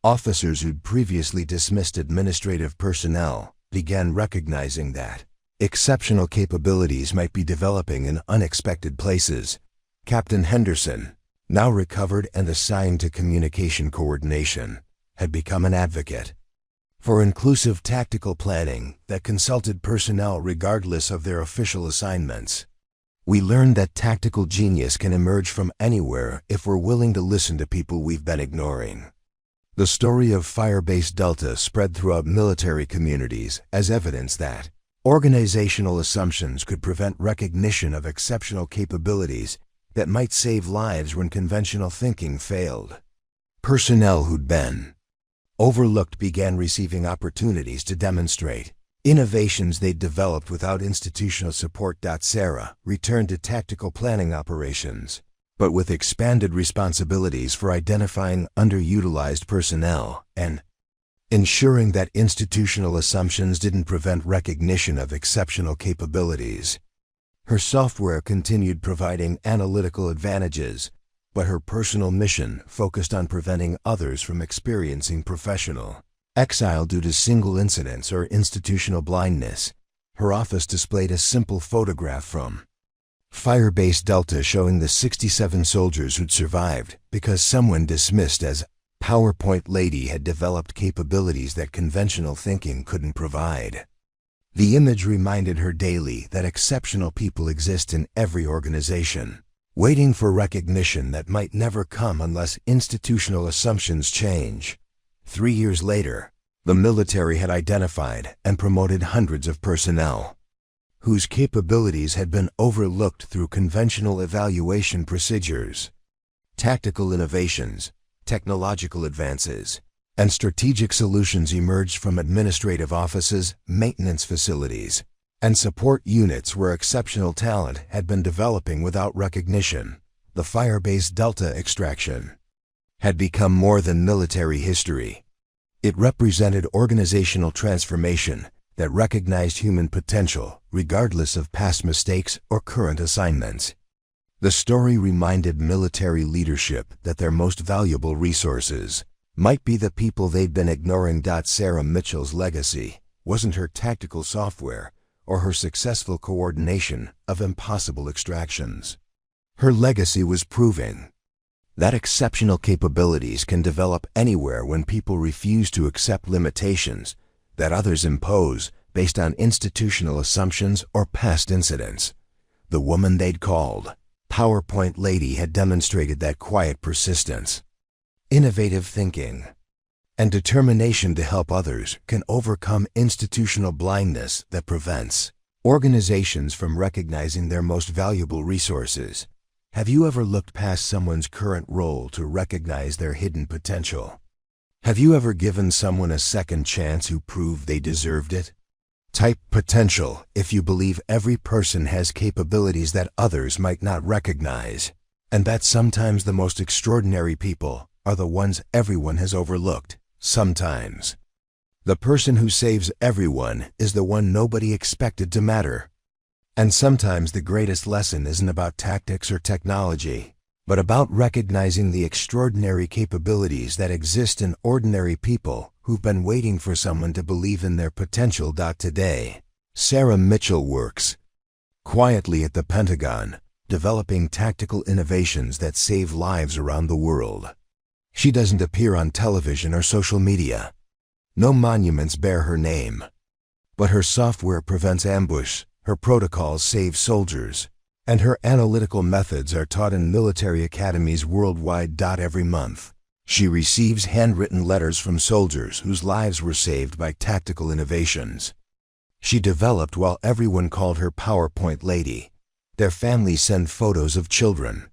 Officers who'd previously dismissed administrative personnel began recognizing that exceptional capabilities might be developing in unexpected places. Captain Henderson, now recovered and assigned to communication coordination, had become an advocate for inclusive tactical planning that consulted personnel regardless of their official assignments. "We learned that tactical genius can emerge from anywhere if we're willing to listen to people we've been ignoring." The story of Firebase Delta spread throughout military communities as evidence that organizational assumptions could prevent recognition of exceptional capabilities that might save lives when conventional thinking failed. Personnel who'd been overlooked began receiving opportunities to demonstrate innovations they'd developed without institutional support. Sarah returned to tactical planning operations, but with expanded responsibilities for identifying underutilized personnel and ensuring that institutional assumptions didn't prevent recognition of exceptional capabilities. Her software continued providing analytical advantages, but her personal mission focused on preventing others from experiencing professional exile due to single incidents or institutional blindness. Her office displayed a simple photograph from Firebase Delta showing the 67 soldiers who'd survived because someone dismissed as PowerPoint lady had developed capabilities that conventional thinking couldn't provide. The image reminded her daily that exceptional people exist in every organization, waiting for recognition that might never come unless institutional assumptions change. 3 years later, the military had identified and promoted hundreds of personnel whose capabilities had been overlooked through conventional evaluation procedures. Tactical innovations, technological advances, and strategic solutions emerged from administrative offices, maintenance facilities, and support units where exceptional talent had been developing without recognition. The Firebase Delta extraction had become more than military history. It represented organizational transformation that recognized human potential, regardless of past mistakes or current assignments. The story reminded military leadership that their most valuable resources might be the people they'd been ignoring. Sarah Mitchell's legacy wasn't her tactical software or her successful coordination of impossible extractions. Her legacy was proving that exceptional capabilities can develop anywhere when people refuse to accept limitations that others impose based on institutional assumptions or past incidents. The woman they'd called PowerPoint Lady had demonstrated that quiet persistence, innovative thinking, and determination to help others can overcome institutional blindness that prevents organizations from recognizing their most valuable resources. Have you ever looked past someone's current role to recognize their hidden potential? Have you ever given someone a second chance who proved they deserved it? Type potential if you believe every person has capabilities that others might not recognize, and that sometimes the most extraordinary people are the ones everyone has overlooked. Sometimes the person who saves everyone is the one nobody expected to matter. And sometimes the greatest lesson isn't about tactics or technology, but about recognizing the extraordinary capabilities that exist in ordinary people who've been waiting for someone to believe in their potential. Today, Sarah Mitchell works quietly at the Pentagon, developing tactical innovations that save lives around the world. She doesn't appear on television or social media. No monuments bear her name. But her software prevents ambush, her protocols save soldiers, and her analytical methods are taught in military academies worldwide. Every month, she receives handwritten letters from soldiers whose lives were saved by tactical innovations she developed while everyone called her PowerPoint Lady. Their families send photos of children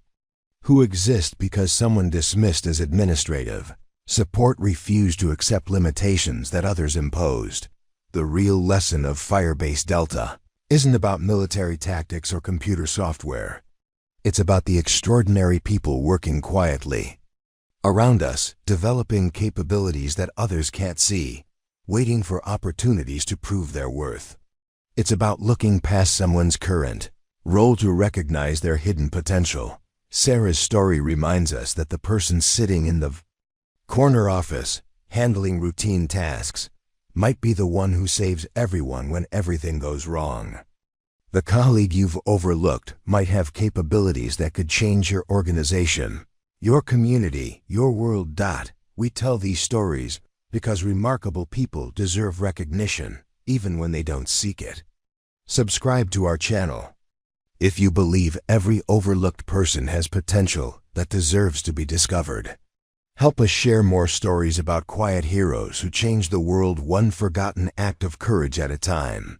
who exist because someone dismissed as administrative support refused to accept limitations that others imposed. The real lesson of Firebase Delta isn't about military tactics or computer software. It's about the extraordinary people working quietly around us, developing capabilities that others can't see, waiting for opportunities to prove their worth. It's about looking past someone's current role to recognize their hidden potential. Sarah's story reminds us that the person sitting in the corner office, handling routine tasks, might be the one who saves everyone when everything goes wrong. The colleague you've overlooked might have capabilities that could change your organization, your community, your world. We tell these stories because remarkable people deserve recognition, even when they don't seek it. Subscribe to our channel if you believe every overlooked person has potential that deserves to be discovered. Help us share more stories about quiet heroes who change the world one forgotten act of courage at a time.